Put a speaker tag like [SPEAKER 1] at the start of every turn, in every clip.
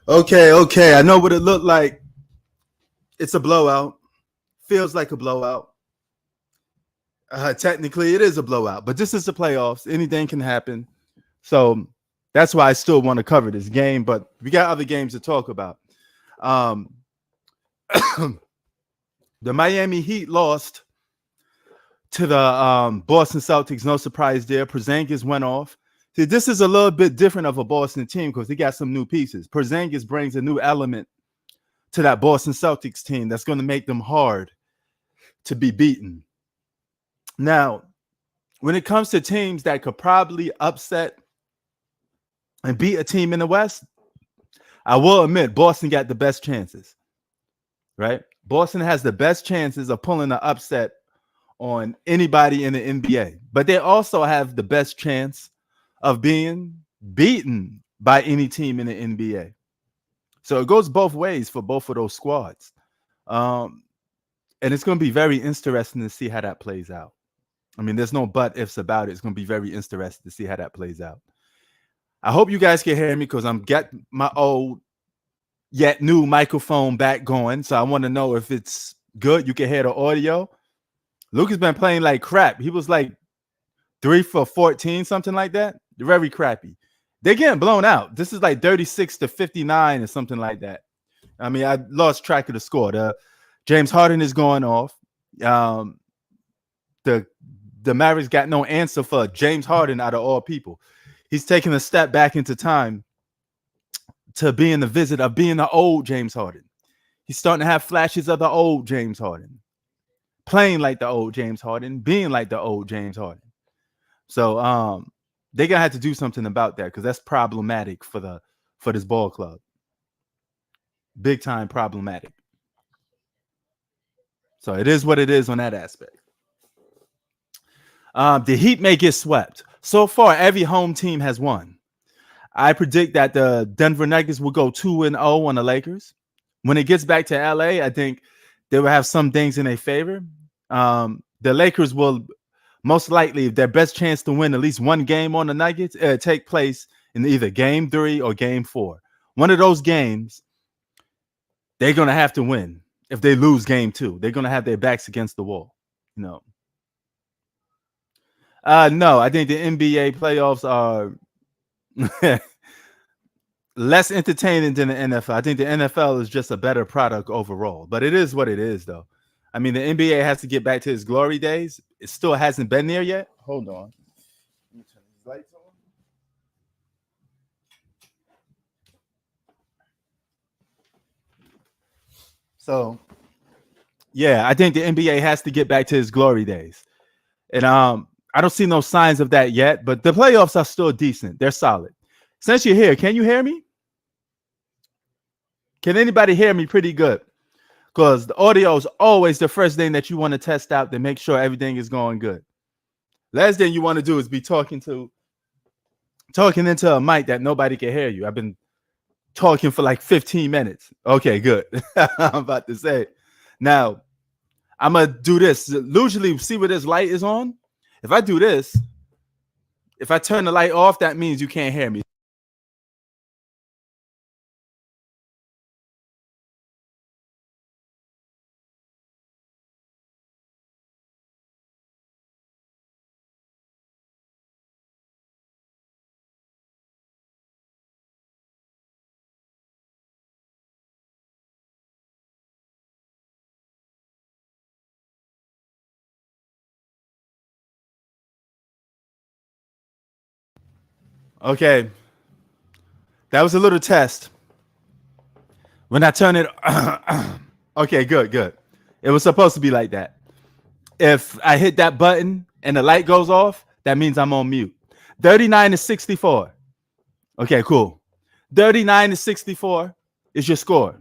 [SPEAKER 1] Okay. I know what it looked like. It's a blowout. Feels like a blowout. Technically, it is a blowout, but this is the playoffs. Anything can happen. So that's why I still want to cover this game, but we got other games to talk about. Um, the Miami Heat lost to the Boston Celtics. No surprise there. Porzingis went off. See, this is a little bit different of a Boston team because they got some new pieces. Porzingis brings a new element to that Boston Celtics team that's going to make them hard to be beaten. Now, when it comes to teams that could probably upset and beat a team in the West, I will admit Boston got the best chances, right? Boston has the best chances of pulling an upset on anybody in the NBA, but they also have the best chance of being beaten by any team in the NBA. So it goes both ways for both of those squads. And it's going to be very interesting to see how that plays out. I mean, there's no but ifs about it. It's going to be very interesting to see how that plays out. I hope you guys can hear me because I'm getting my old yet new microphone back going. So I want to know if it's good. You can hear the audio. Luke has been playing like crap. He was like 3 for 14, something like that. Very crappy. They're getting blown out. This is like 36-59 or something like that. I mean, I lost track of the score. James Harden is going off. The Mavericks got no answer for James Harden out of all people. He's taking a step back into time to being the visit of being the old James Harden. He's starting to have flashes of the old James Harden, playing like the old James Harden, being like the old James Harden. So they're gonna have to do something about that because that's problematic for this ball club. Big time problematic. So it is what it is on that aspect. The Heat may get swept. So far, every home team has won. I predict that the Denver Nuggets will go 2-0 on the Lakers. When it gets back to LA, I think they will have some things in their favor. The Lakers will most likely, their best chance to win at least one game on the Nuggets take place in either game 3 or game 4. One of those games, they're going to have to win. If they lose game 2, they're going to have their backs against the wall. No, I think the NBA playoffs are less entertaining than the NFL. I think the NFL is just a better product overall, but it is what it is, though. I mean, the NBA has to get back to its glory days. It still hasn't been there yet. Hold on. Let me turn these lights on. So, yeah, I think the NBA has to get back to its glory days. And I don't see no signs of that yet, but the playoffs are still decent. They're solid. Since you're here, can you hear me? Can anybody hear me pretty good? Because the audio is always the first thing that you want to test out to make sure everything is going good. Last thing you want to do is be talking into a mic that nobody can hear you. I've been talking for like 15 minutes. Okay, good. I'm about to say. Now, I'm going to do this. Usually, see where this light is on? If I do this, if I turn the light off, that means you can't hear me. Okay. That was a little test. When I turn it, okay, good. It was supposed to be like that. If I hit that button and the light goes off, that means I'm on mute. 39-64. Okay, cool. 39-64 is your score.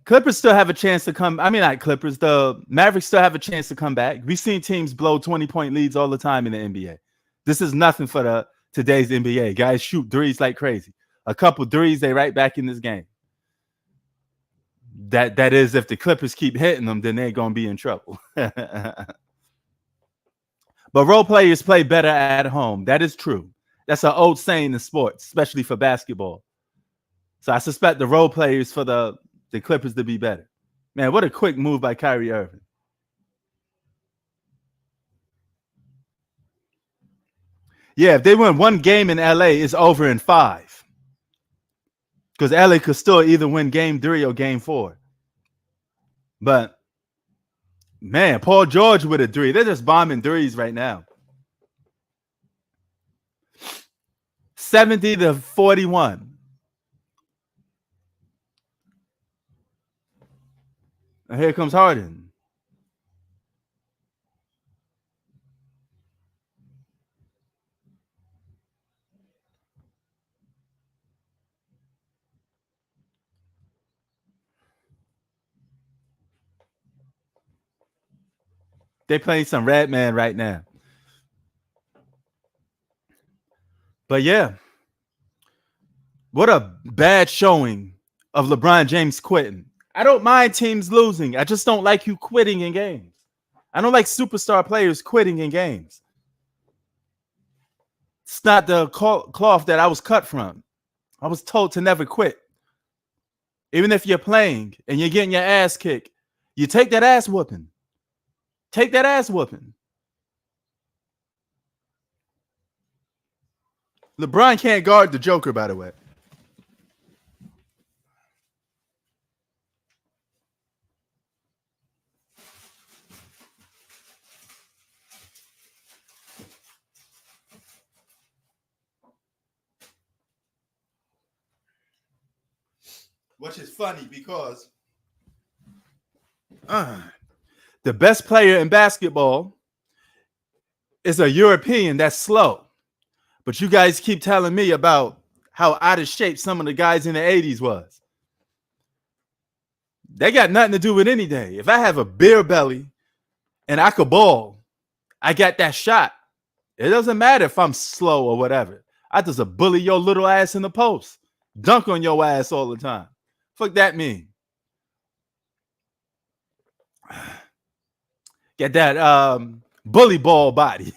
[SPEAKER 1] Clippers still have a chance to come. I mean, not Clippers. The Mavericks still have a chance to come back. We've seen teams blow 20-point leads all the time in the NBA. This is nothing for today's NBA. Guys shoot threes like crazy. A couple threes, they right back in this game. That is, if the Clippers keep hitting them, then they're gonna be in trouble. But But role players play better at home. That is true. That's an old saying in sports, especially for basketball. So I suspect the role players for the Clippers to be better. Man, what a quick move by Kyrie Irving. Yeah, if they win one game in LA, it's over in 5. Because LA could still either win game 3 or game 4. But man, Paul George with a 3. They're just bombing threes right now. 70-41. And here comes Harden. They playing some red man right now. But yeah, what a bad showing of LeBron James quitting. I don't mind teams losing. I just don't like you quitting in games. I don't like superstar players quitting in games. It's not the cloth that I was cut from. I was told to never quit. Even if you're playing and you're getting your ass kicked, you take that ass whooping. Take that ass whooping. LeBron can't guard the Joker, by the way. Which is funny because the best player in basketball is a European that's slow. But you guys keep telling me about how out of shape some of the guys in the 80s was. They got nothing to do with any day. If I have a beer belly and I could ball, I got that shot. It doesn't matter if I'm slow or whatever. I just bully your little ass in the post. Dunk on your ass all the time. Fuck that mean. Get that bully ball body.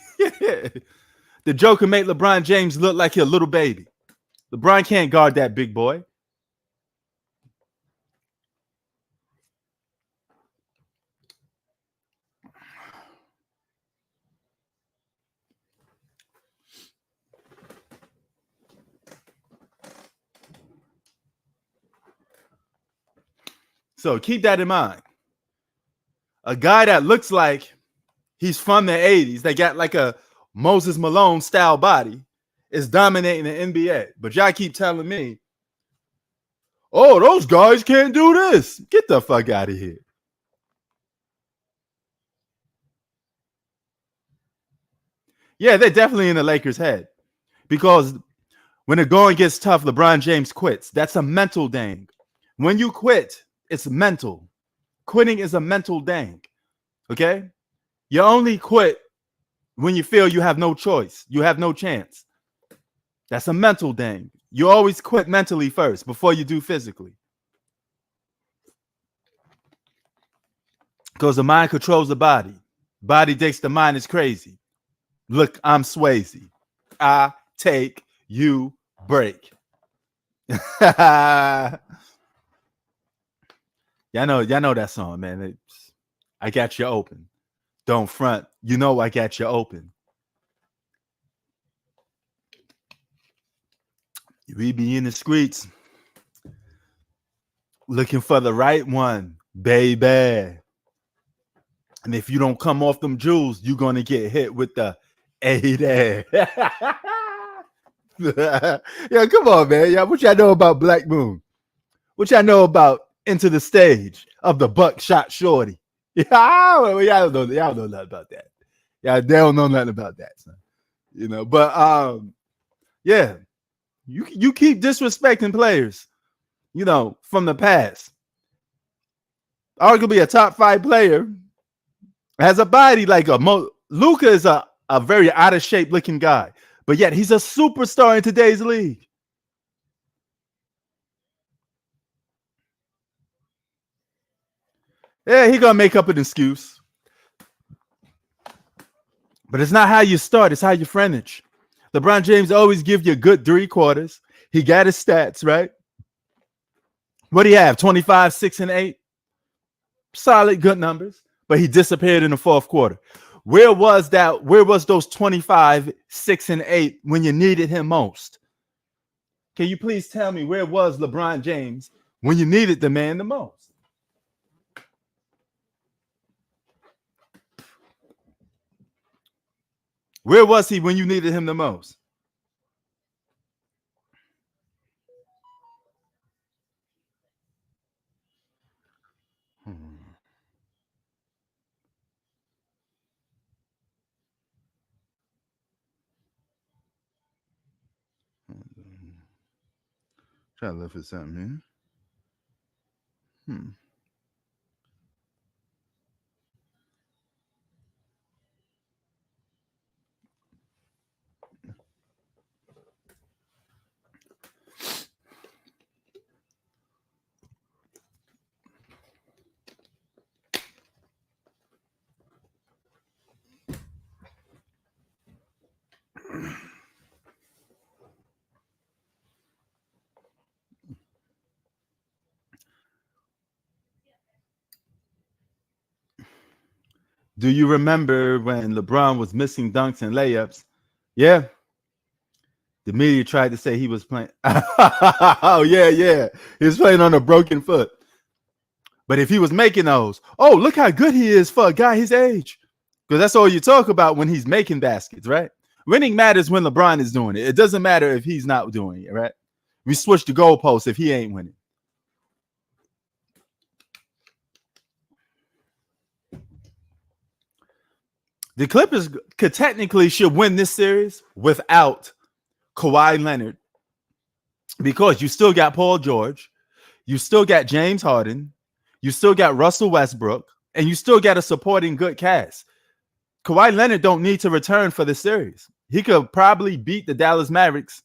[SPEAKER 1] The Joker made LeBron James look like a little baby. LeBron can't guard that big boy. So keep that in mind. A guy that looks like he's from the 80s, that got like a Moses Malone style body, is dominating the NBA. But y'all keep telling me, oh, those guys can't do this. Get the fuck out of here. Yeah, they're definitely in the Lakers' head. Because when the going gets tough, LeBron James quits. That's a mental thing. When you quit, it's mental. Quitting is a mental thing. Okay? You only quit when you feel you have no choice. You have no chance. That's a mental thing. You always quit mentally first before you do physically. Because the mind controls the body. Body thinks the mind is crazy. Look, I'm Swayze. I take you break. Y'all know that song, man. I got you open. Don't front. You know I got you open. We be in the streets looking for the right one, baby. And if you don't come off them jewels, you're gonna get hit with the 80. Yeah, come on, man. Yeah, what y'all know about Black Moon? What y'all know about Into the Stage of the Buckshot Shorty? Yeah, y'all don't know nothing about that. Yeah, they don't know nothing about that, son. You know, but yeah, you keep disrespecting players, you know, from the past. Arguably a top 5 player has a body like Luka is a very out of shape looking guy, but yet he's a superstar in today's league. Yeah, he gonna make up an excuse. But it's not how you start, it's how you finish. LeBron James always give you a good 3 quarters. He got his stats, right? What do you have? 25, 6, and 8? Solid, good numbers. But he disappeared in the fourth quarter. Where was that? Where was those 25, 6, and 8 when you needed him most? Can you please tell me where was LeBron James when you needed the man the most? Where was he when you needed him the most? Try to look for something here. Do you remember when LeBron was missing dunks and layups? Yeah. The media tried to say he was playing. Oh, yeah. He was playing on a broken foot. But if he was making those, oh, look how good he is for a guy his age. Because that's all you talk about when he's making baskets, right? Winning matters when LeBron is doing it. It doesn't matter if he's not doing it, right? We switch the goalposts if he ain't winning. The Clippers could technically should win this series without Kawhi Leonard because you still got Paul George, you still got James Harden, you still got Russell Westbrook, and you still got a supporting good cast. Kawhi Leonard don't need to return for the series. He could probably beat the Dallas Mavericks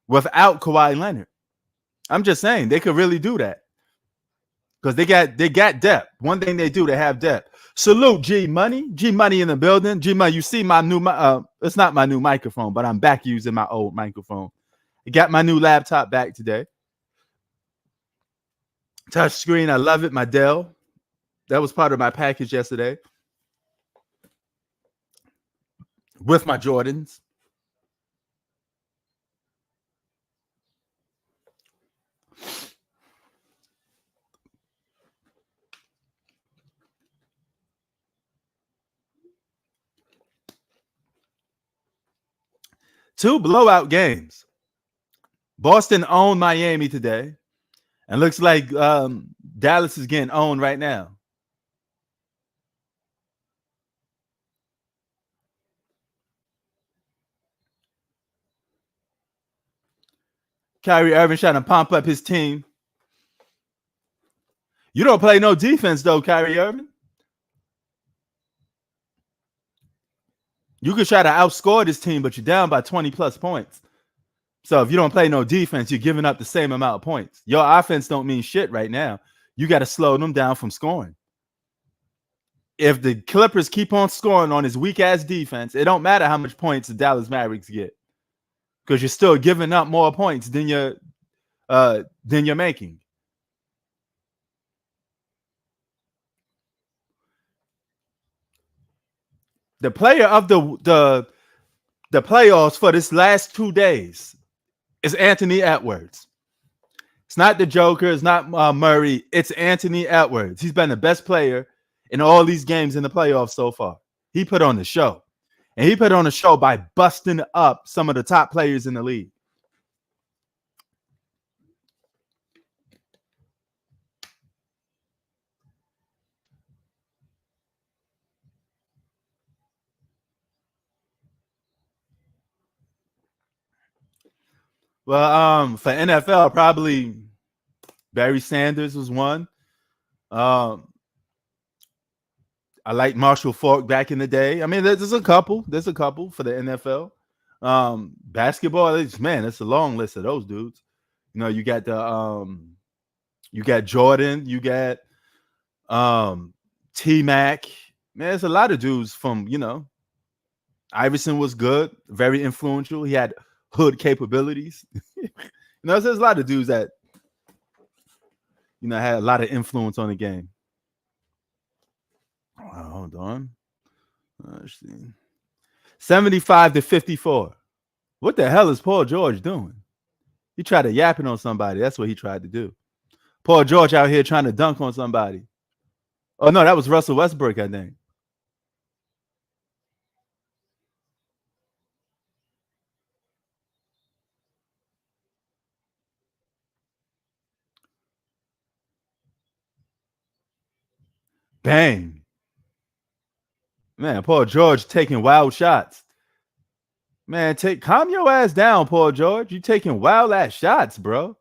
[SPEAKER 1] without Kawhi Leonard. I'm just saying they could really do that because they got depth. One thing they do, they have depth. Salute G Money in the building. G Money, you see my new it's not my new microphone, but I'm back using my old microphone. I got my new laptop back today. Touch screen, I love it. My Dell, that was part of my package yesterday with my Jordans. Two blowout games. Boston owned Miami today, and looks like Dallas is getting owned right now. Kyrie Irving trying to pump up his team. You don't play no defense, though, Kyrie Irving. You could try to outscore this team, but you're down by 20-plus points. So if you don't play no defense, you're giving up the same amount of points. Your offense don't mean shit right now. You got to slow them down from scoring. If the Clippers keep on scoring on his weak-ass defense, it don't matter how much points the Dallas Mavericks get because you're still giving up more points than you're making. The player of the playoffs for this last 2 days is Anthony Edwards. It's not the Joker. It's not Murray. It's Anthony Edwards. He's been the best player in all these games in the playoffs so far. He put on the show. And he put on the show by busting up some of the top players in the league. Well, for NFL, probably Barry Sanders was one. I like Marshall Faulk back in the day. I mean, there's a couple. There's a couple for the NFL. Basketball, man, it's a long list of those dudes. You know, you got you got Jordan, you got T Mac. Man, there's a lot of dudes from, you know. Iverson was good, very influential. He had hood capabilities. There's a lot of dudes that had a lot of influence on the game. Hold on. Let's see. 75-54. What the hell is Paul George doing? He tried to yapping on somebody. That's what he tried to do. Paul George out here trying to dunk on somebody. Oh, no, that was Russell Westbrook, I think. Bang. Man, Paul George taking wild shots. Man, calm your ass down, Paul George. You taking wild ass shots, bro.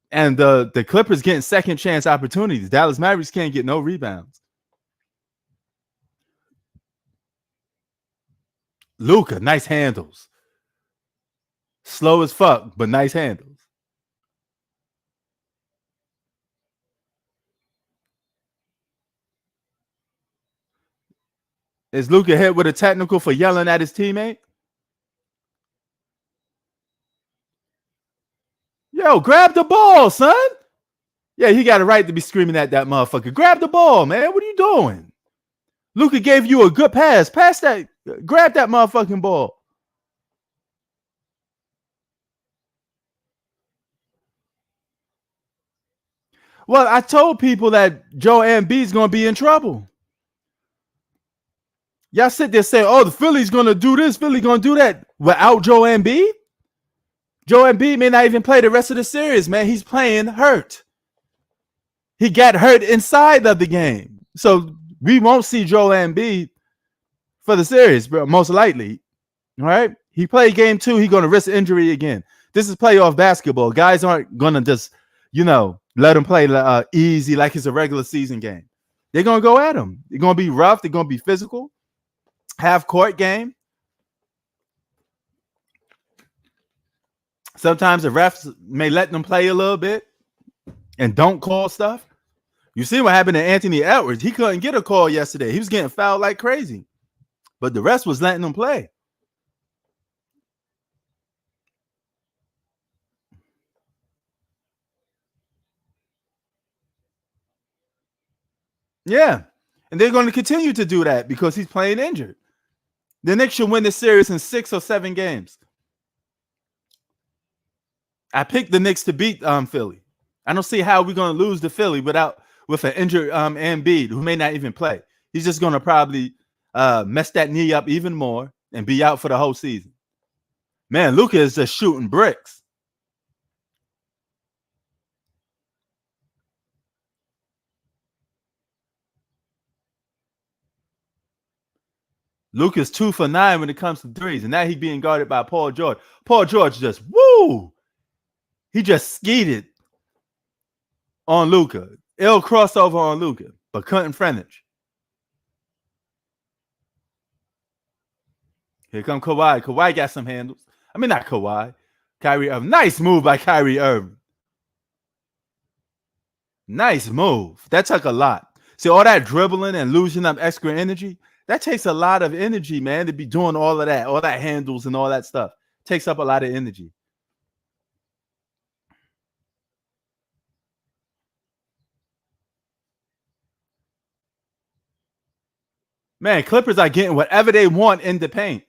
[SPEAKER 1] And the Clippers getting second chance opportunities. Dallas Mavericks can't get no rebounds. Luka, nice handles. Slow as fuck, but nice handles. Is Luka hit with a technical for yelling at his teammate? Yo, grab the ball, son. Yeah, he got a right to be screaming at that motherfucker. Grab the ball, man. What are you doing? Luka gave you a good pass. Pass that. Grab that motherfucking ball. Well, I told people that Joel Embiid's going to be in trouble. Y'all sit there saying, oh, the Philly's going to do this, Philly going to do that without Joel Embiid? Joel Embiid may not even play the rest of the series, man. He's playing hurt. He got hurt inside of the game. So we won't see Joel Embiid for the series, bro, most likely. All right? He played game 2. He's going to risk injury again. This is playoff basketball. Guys aren't going to just, let him play easy like it's a regular season game. They're going to go at him. They're going to be rough. They're going to be physical. Half court game. Sometimes the refs may let them play a little bit and don't call stuff. You see what happened to Anthony Edwards. He couldn't get a call yesterday. He was getting fouled like crazy. But the rest was letting him play. Yeah. And they're going to continue to do that because he's playing injured. The Knicks should win the series in 6 or 7 games. I picked the Knicks to beat Philly. I don't see how we're going to lose to Philly with an injured Embiid who may not even play. He's just going to probably mess that knee up even more and be out for the whole season. Man, Luka is just shooting bricks. Luka's 2 for 9 when it comes to threes, and now he's being guarded by Paul George. Paul George just, woo! He just skeeted on Luka. It'll cross over on Luka, but couldn't finish. Here come Kawhi. Kawhi got some handles. I mean, not Kawhi. Kyrie Irving. Nice move by Kyrie Irving. Nice move. That took a lot. See, all that dribbling and losing up extra energy, that takes a lot of energy, man, to be doing all of that, all that handles and all that stuff. Takes up a lot of energy. Man, Clippers are getting whatever they want in the paint.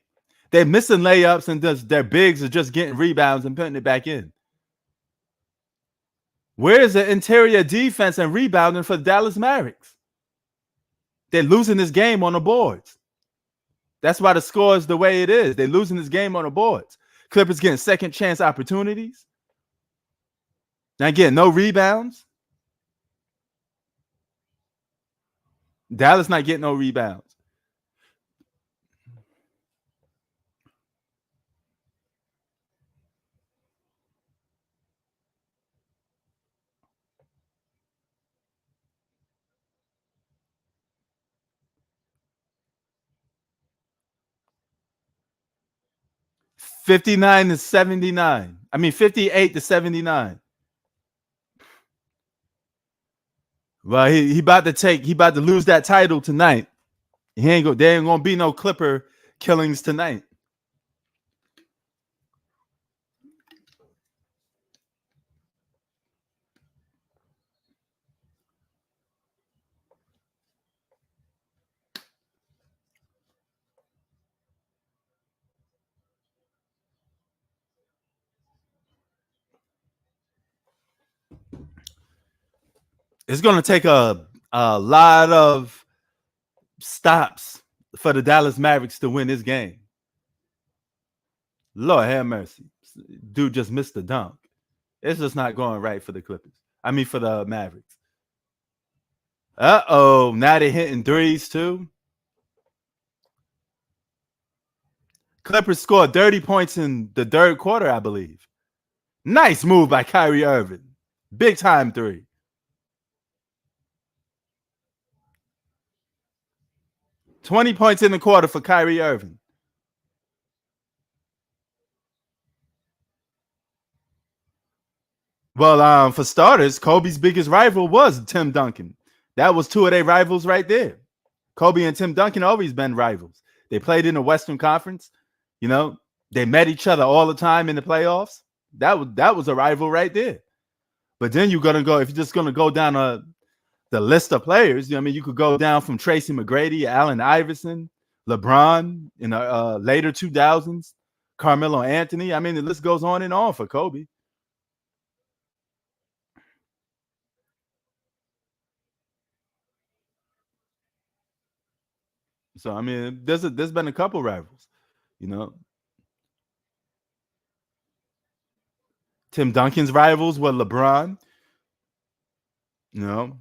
[SPEAKER 1] They're missing layups and their bigs are just getting rebounds and putting it back in. Where's the interior defense and rebounding for the Dallas Mavericks? They're losing this game on the boards. That's why the score is the way it is. They're losing this game on the boards. Clippers getting second chance opportunities. Now again, no rebounds. Dallas not getting no rebounds. $59-79. I mean, 58-79. Well, he about to lose that title tonight. There ain't gonna be no Clipper killings tonight. It's going to take a lot of stops for the Dallas Mavericks to win this game. Lord have mercy. Dude just missed the dunk. It's just not going right for the Clippers. I mean, for the Mavericks. Uh-oh. Now they're hitting threes, too. Clippers scored 30 points in the third quarter, I believe. Nice move by Kyrie Irving. Big time three. $20 points in the quarter for Kyrie Irving. Well, for starters, Kobe's biggest rival was Tim Duncan. That was two of their rivals right there. Kobe and Tim Duncan always been rivals. They played in the Western Conference. You know, they met each other all the time in the playoffs. That was a rival right there. But then you're gonna go, if you're just gonna go down the list of players. I mean, you could go down from Tracy McGrady, Allen Iverson, LeBron in the later 2000s, Carmelo Anthony. I mean, the list goes on and on for Kobe. So I mean, there's been a couple rivals, you know. Tim Duncan's rivals were LeBron, you know,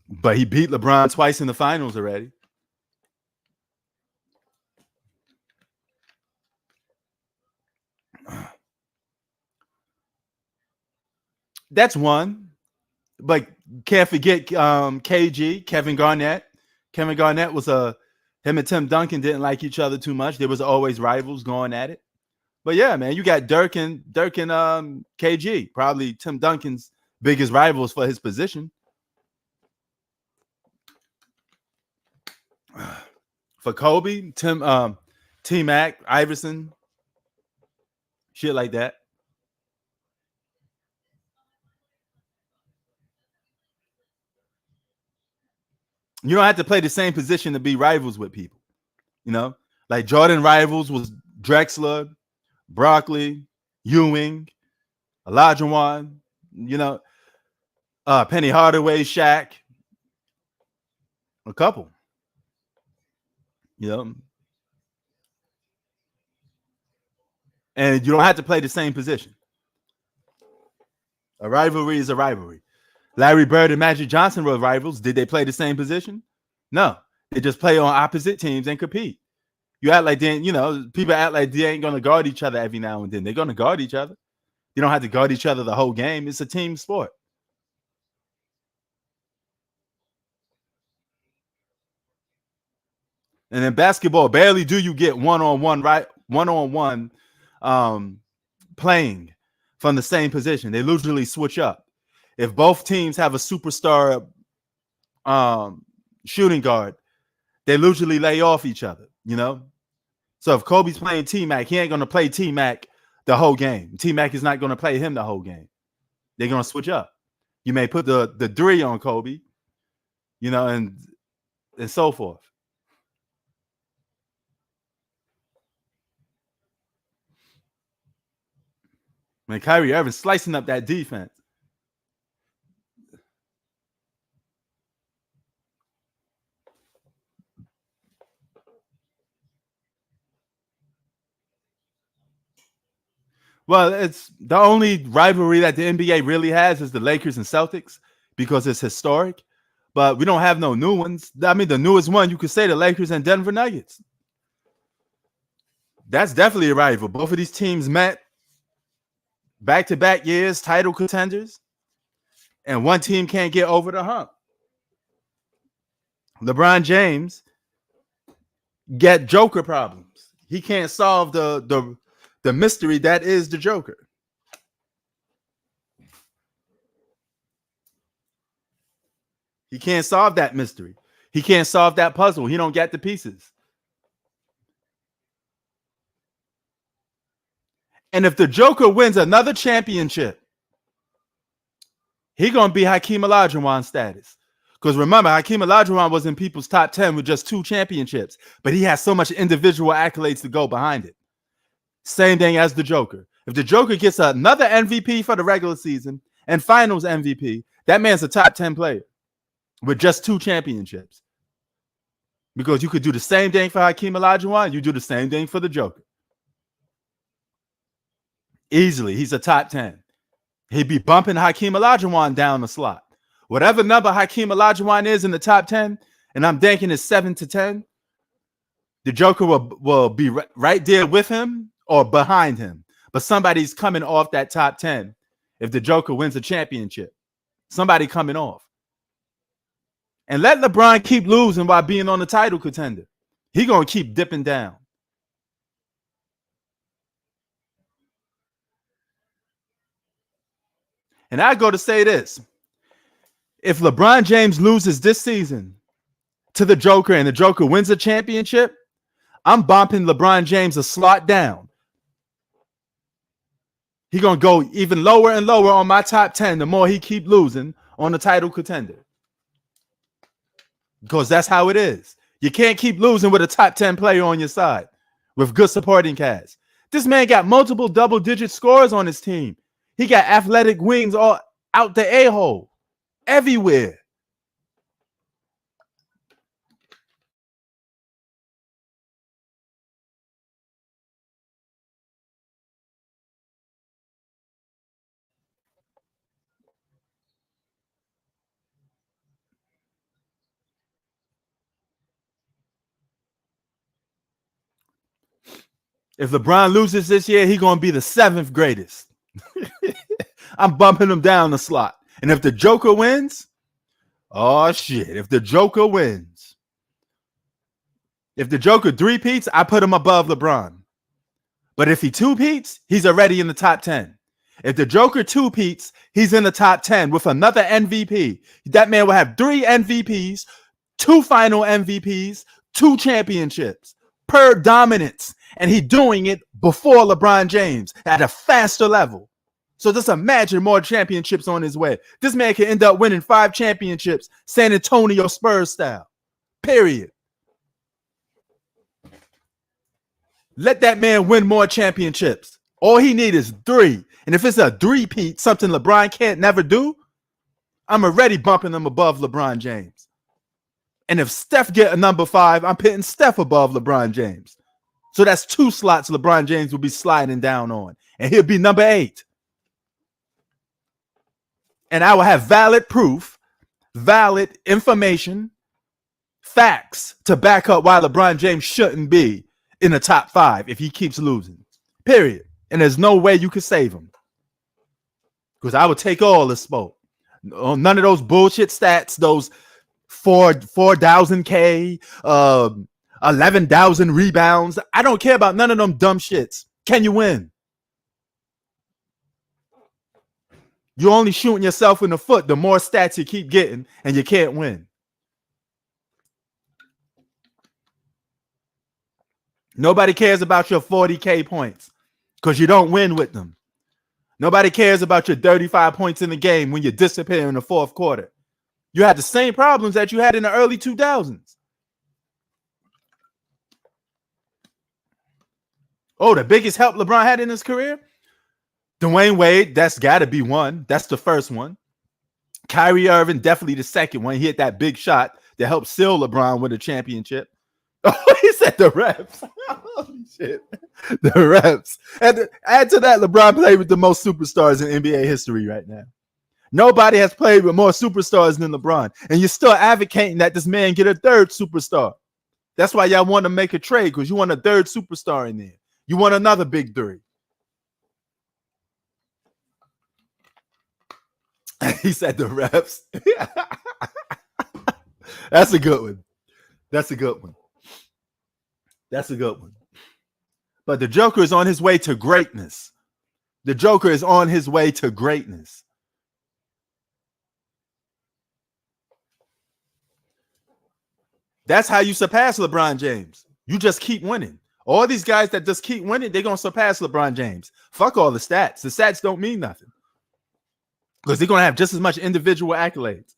[SPEAKER 1] but he beat LeBron twice in the finals already. That's one, but can't forget KG, Kevin Garnett. Kevin Garnett was him and Tim Duncan didn't like each other too much. There was always rivals going at it. But yeah, man, you got Dirk and KG, probably Tim Duncan's biggest rivals for his position. For Kobe, T-Mac, Iverson, shit like that. You don't have to play the same position to be rivals with people. You know, like Jordan rivals was Drexler, Broccoli, Ewing, Olajuwon, you know, Penny Hardaway, Shaq, a couple. You know, and you don't have to play the same position. A rivalry is a rivalry. Larry Bird and Magic Johnson were rivals. Did they play the same position? No. They just play on opposite teams and compete. You act like they, you know, people act like they ain't gonna guard each other every now and then. They're gonna guard each other. You don't have to guard each other the whole game. It's a team sport. And in basketball, barely do you get one-on-one, right? One-on-one playing from the same position. They usually switch up. If both teams have a superstar shooting guard, they usually lay off each other, you know? So if Kobe's playing T-Mac, he ain't going to play T-Mac the whole game. T-Mac is not going to play him the whole game. They're going to switch up. You may put the three on Kobe, you know, and so forth. I mean, Kyrie Irving slicing up that defense. Well, it's the only rivalry that the NBA really has is the Lakers and Celtics because it's historic. But we don't have no new ones. I mean, the newest one you could say the Lakers and Denver Nuggets. That's definitely a rival. Both of these teams met back-to-back years, title contenders, and one team can't get over the hump. LeBron James get Joker problems. He can't solve the mystery that is the Joker. He can't solve that mystery. He can't solve that puzzle. He don't get the pieces. And if the Joker wins another championship, he gonna be Hakeem Olajuwon status. Because remember, Hakeem Olajuwon was in people's top 10 with just 2 championships, but he has so much individual accolades to go behind it. Same thing as the Joker. If the Joker gets another MVP for the regular season and finals MVP, that man's a top 10 player with just 2 championships. Because you could do the same thing for Hakeem Olajuwon, you do the same thing for the Joker. Easily, he's a top 10. He'd be bumping Hakeem Olajuwon down the slot. Whatever number Hakeem Olajuwon is in the top 10, and I'm thinking it's 7 to 10, the Joker will be right there with him or behind him. But somebody's coming off that top 10 if the Joker wins a championship. Somebody coming off. And let LeBron keep losing while being on the title contender. He going to keep dipping down. And I go to say this. If LeBron James loses this season to the Joker and the Joker wins a championship, I'm bumping LeBron James a slot down. He's going to go even lower and lower on my top 10 the more he keep losing on the title contender. Because that's how it is. You can't keep losing with a top 10 player on your side with good supporting cast. This man got multiple double-digit scores on his team. He got athletic wings all out the a-hole. Everywhere. If LeBron loses this year, he's going to be the 7th greatest. I'm bumping him down the slot. And if the Joker wins, oh shit. If the Joker wins, if the Joker 3-peats, I put him above LeBron. But if he 2-peats, he's already in the top 10. If the Joker 2-peats, he's in the top 10 with another MVP. That man will have 3 MVPs, 2 final MVPs, 2 championships per dominance. And he's doing it before LeBron James at a faster level. So just imagine more championships on his way. This man can end up winning 5 championships, San Antonio Spurs style. Period. Let that man win more championships. All he needs is 3. And if it's a 3-peat, something LeBron can't never do, I'm already bumping him above LeBron James. And if Steph get a number 5, I'm putting Steph above LeBron James. So that's 2 slots LeBron James will be sliding down on. And he'll be number 8. And I will have valid proof, valid information, facts to back up why LeBron James shouldn't be in the top 5 if he keeps losing. Period. And there's no way you can save him. Because I would take all the smoke. None of those bullshit stats, those 4,000K, 11,000 rebounds. I don't care about none of them dumb shits. Can you win? You're only shooting yourself in the foot the more stats you keep getting, and you can't win. Nobody cares about your 40K points because you don't win with them. Nobody cares about your 35 points in the game when you disappear in the 4th quarter. You had the same problems that you had in the early 2000s. Oh, the biggest help LeBron had in his career? Dwayne Wade, that's got to be one. That's the first one. Kyrie Irving, definitely the second one. He hit that big shot that helped seal LeBron win a championship. Oh, he said the reps. Holy shit. The reps. And add to that, LeBron played with the most superstars in NBA history right now. Nobody has played with more superstars than LeBron. And you're still advocating that this man get a 3rd superstar. That's why y'all want to make a trade, because you want a 3rd superstar in there. You want another big 3. He said the reps. That's a good one. That's a good one. That's a good one. But the Joker is on his way to greatness. The Joker is on his way to greatness. That's how you surpass LeBron James. You just keep winning. All these guys that just keep winning, they're going to surpass LeBron James. Fuck all the stats. The stats don't mean nothing because they're going to have just as much individual accolades.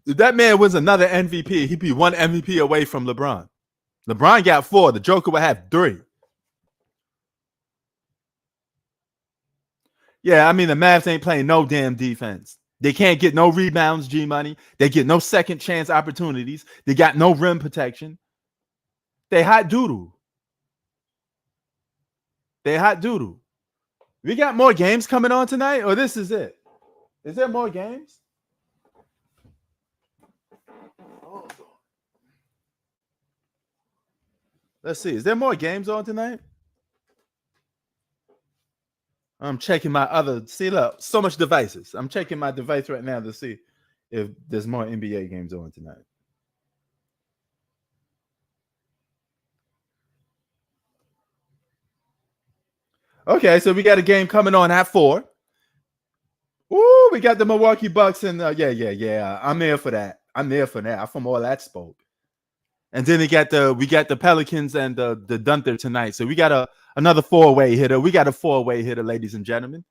[SPEAKER 1] If that man wins another MVP, he'd be one MVP away from LeBron. LeBron got 4. The Joker would have 3. Yeah, I mean, the Mavs ain't playing no damn defense. They can't get no rebounds, G-Money. They get no second chance opportunities. They got no rim protection. They hot doodle. They hot doodle. We got more games coming on tonight, or this is it? Is there more games? Let's see. Is there more games on tonight? I'm checking my other. See, look, so much devices. I'm checking my device right now to see if there's more NBA games on tonight. Okay, so we got a game coming on at 4. Ooh, we got the Milwaukee Bucks and yeah. I'm there for that. I'm from all that spoke. And then we got the Pelicans and the Thunder tonight. So we got another 4-way hitter. We got a 4-way hitter, ladies and gentlemen.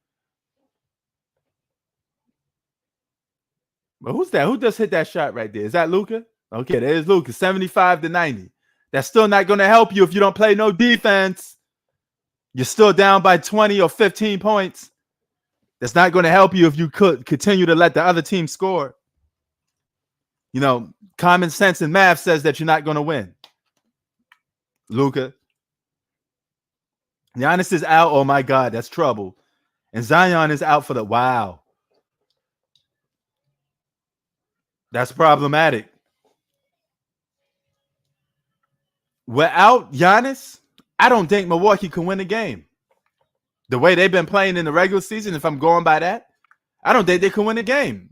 [SPEAKER 1] But who's that? Who just hit that shot right there? Is that Luka? Okay, there's Luka, 75-90. That's still not going to help you if you don't play no defense. You're still down by 20 or 15 points. That's not going to help you if you could continue to let the other team score. You know, common sense and math says that you're not going to win. Luka. Giannis is out. Oh, my God, that's trouble. And Zion is out for the wow. That's problematic. Without Giannis, I don't think Milwaukee can win a game. The way they've been playing in the regular season, if I'm going by that, I don't think they can win a game.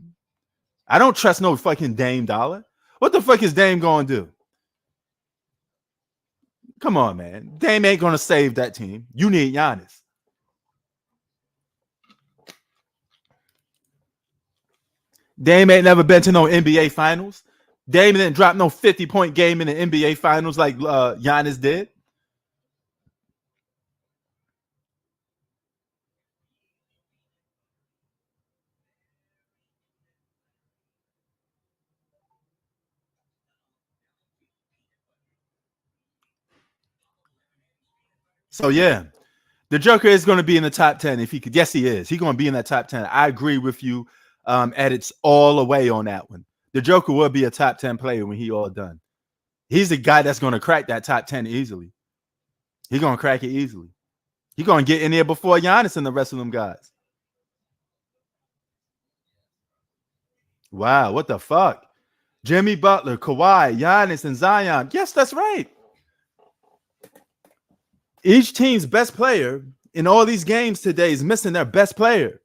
[SPEAKER 1] I don't trust no fucking Dame Dollar. What the fuck is Dame going to do? Come on, man. Dame ain't going to save that team. You need Giannis. Dame ain't never been to no NBA Finals. Dame didn't drop no 50-point game in the NBA Finals like Giannis did. So, yeah, the Joker is going to be in the top 10 if he could. Yes, he is. He's going to be in that top 10. I agree with you. It's all the way on that one. The Joker will be a top 10 player when he all done. He's the guy that's going to crack that top 10 easily. He's going to crack it easily. He's going to get in there before Giannis and the rest of them guys. Wow, what the fuck? Jimmy Butler, Kawhi, Giannis, and Zion. Yes, that's right. Each team's best player in all these games today is missing their best player.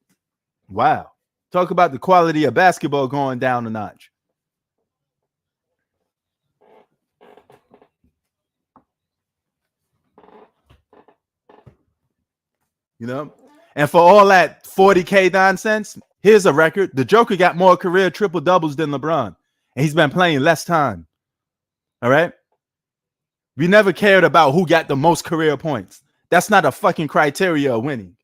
[SPEAKER 1] Wow. Talk about the quality of basketball going down a notch. You know? And for all that 40K nonsense, here's a record. The Joker got more career triple doubles than LeBron, and he's been playing less time. All right? We never cared about who got the most career points. That's not a fucking criteria of winning.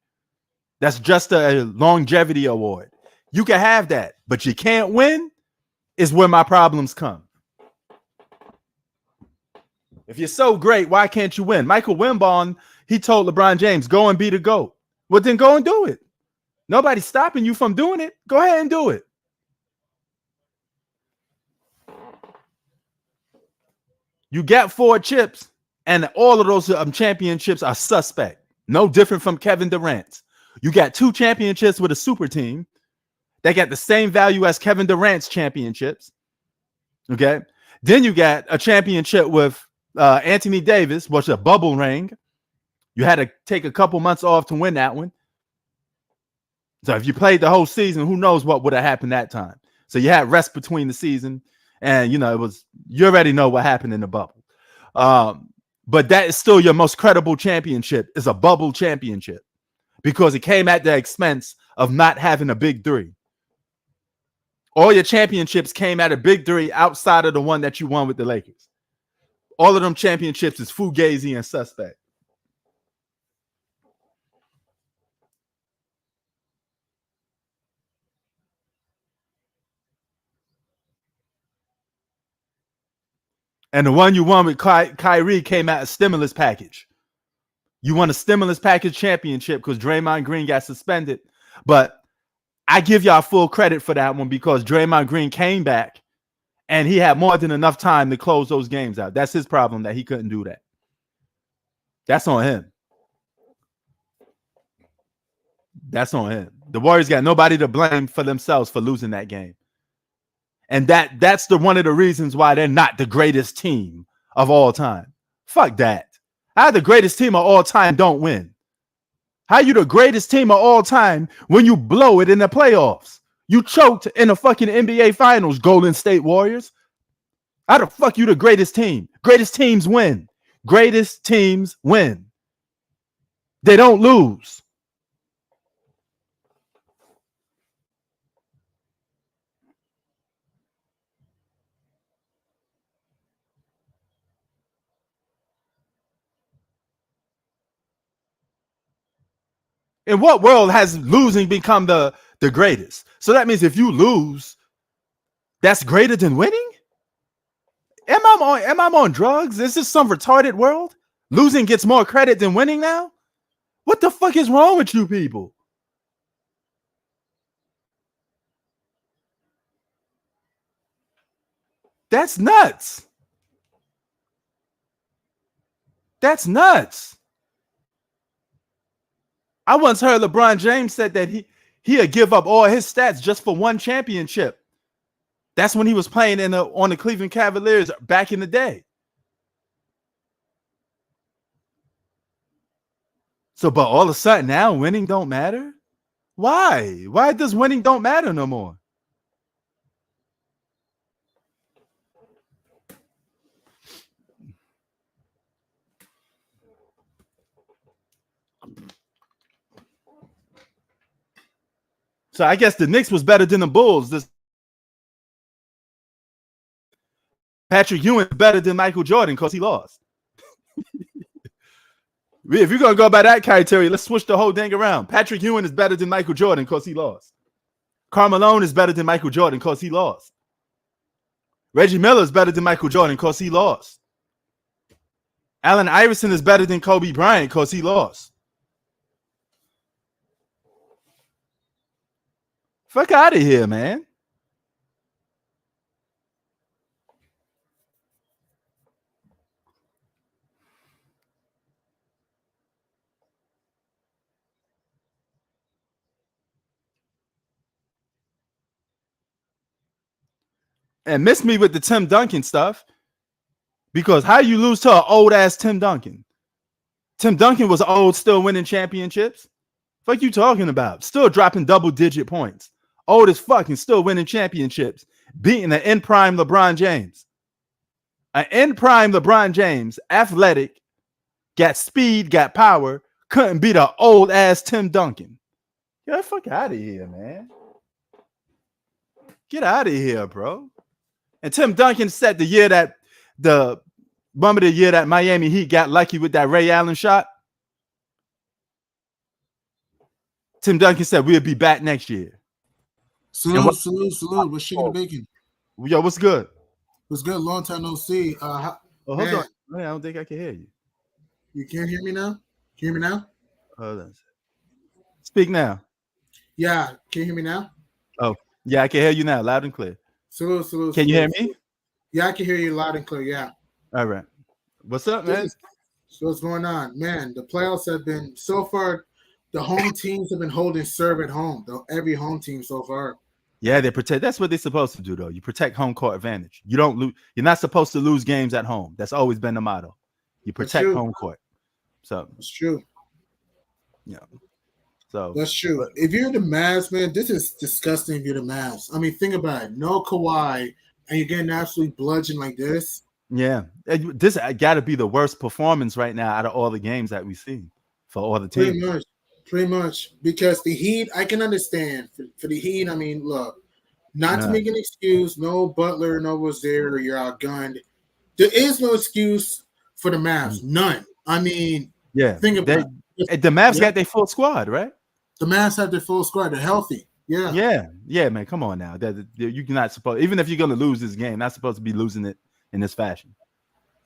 [SPEAKER 1] That's just a longevity award. You can have that, but you can't win is where my problems come. If you're so great, why can't you win? Michael Wimbledon, he told LeBron James, go and be the GOAT. Well, then go and do it. Nobody's stopping you from doing it. Go ahead and do it. You got 4 chips, and all of those championships are suspect. No different from Kevin Durant. You got 2 championships with a super team. They got the same value as Kevin Durant's championships. Okay. Then you got a championship with Anthony Davis, which is a bubble ring. You had to take a couple months off to win that one. So if you played the whole season, who knows what would have happened that time. So you had rest between the season. And, you know, you already know what happened in the bubble. But that is still your most credible championship, is a bubble championship, because it came at the expense of not having a big 3. All your championships came at a big 3 outside of the one that you won with the Lakers. All of them championships is fugazi and suspect. And the one you won with Kyrie came out a stimulus package. You won a stimulus package championship because Draymond Green got suspended. But I give y'all full credit for that one because Draymond Green came back and he had more than enough time to close those games out. That's his problem that he couldn't do that. That's on him. That's on him. The Warriors got nobody to blame for themselves for losing that game. And that's one of the reasons why they're not the greatest team of all time. Fuck that. How the greatest team of all time don't win? How you the greatest team of all time when you blow it in the playoffs? You choked in the fucking NBA Finals, Golden State Warriors. How the fuck you the greatest team? Greatest teams win. Greatest teams win. They don't lose. In what world has losing become the greatest? So that means if you lose, that's greater than winning? Am I on drugs? Is this some retarded world? Losing gets more credit than winning now? What the fuck is wrong with you people? That's nuts. That's nuts. I once heard LeBron James said that he'd give up all his stats just for one championship. That's when he was playing on the Cleveland Cavaliers back in the day. So, but all of a sudden now winning don't matter? Why? Why does winning don't matter no more? So I guess the Knicks was better than the Bulls. Patrick Ewing is better than Michael Jordan because he lost. If you're going to go by that criteria, let's switch the whole thing around. Patrick Ewing is better than Michael Jordan because he lost. Karl Malone is better than Michael Jordan because he lost. Reggie Miller is better than Michael Jordan because he lost. Allen Iverson is better than Kobe Bryant because he lost. Fuck out of here, man. And miss me with the Tim Duncan stuff. Because how you lose to an old ass Tim Duncan? Tim Duncan was old, still winning championships. Fuck you talking about? Still dropping double-digit points. Old as fuck and still winning championships. Beating an in-prime LeBron James. An in-prime LeBron James, athletic, got speed, got power, couldn't beat an old-ass Tim Duncan. Get the fuck out of here, man. Get out of here, bro. And Tim Duncan said the year that Miami Heat got lucky with that Ray Allen shot. Tim Duncan said we'll be back next year.
[SPEAKER 2] Salute. What's chicken and bacon?
[SPEAKER 1] Yo, what's good?
[SPEAKER 2] What's good? Long time no see.
[SPEAKER 1] Hold on. I don't think I can hear you.
[SPEAKER 2] You can't hear me now? Can you hear me now?
[SPEAKER 1] Hold on. Speak now.
[SPEAKER 2] Yeah. Can you hear me now?
[SPEAKER 1] Oh, yeah, I can hear you now, loud and clear.
[SPEAKER 2] Salute.
[SPEAKER 1] Can you hear me?
[SPEAKER 2] Yeah, I can hear you loud and clear. Yeah.
[SPEAKER 1] All right. What's up, man?
[SPEAKER 2] So what's going on? Man, the playoffs have been so far. The home teams have been holding serve at home. Every home team so far.
[SPEAKER 1] Yeah, they protect. That's what they're supposed to do, though. You protect home court advantage. You don't lose. You're not supposed to lose games at home. That's always been the motto. You protect home court. So
[SPEAKER 2] it's true.
[SPEAKER 1] Yeah. So
[SPEAKER 2] that's true. But if you're the Mavs, man, this is disgusting. If you're the Mavs, I mean, think about it. No Kawhi, and you're getting absolutely bludgeoned like this.
[SPEAKER 1] Yeah, this got to be the worst performance right now out of all the games that we've seen for all the teams.
[SPEAKER 2] Pretty much, because the Heat, I can understand. For the Heat, I mean, look, not to make an excuse, no Butler, no Rozier, you're outgunned. There is no excuse for the Mavs. None. I mean,
[SPEAKER 1] Yeah,
[SPEAKER 2] think about it.
[SPEAKER 1] the Mavs
[SPEAKER 2] Yeah.
[SPEAKER 1] got their full squad, right?
[SPEAKER 2] The Mavs have their full squad. They're healthy. Yeah.
[SPEAKER 1] Yeah, man. Come on now. You're not supposed, even if you're gonna lose this game, not supposed to be losing it in this fashion.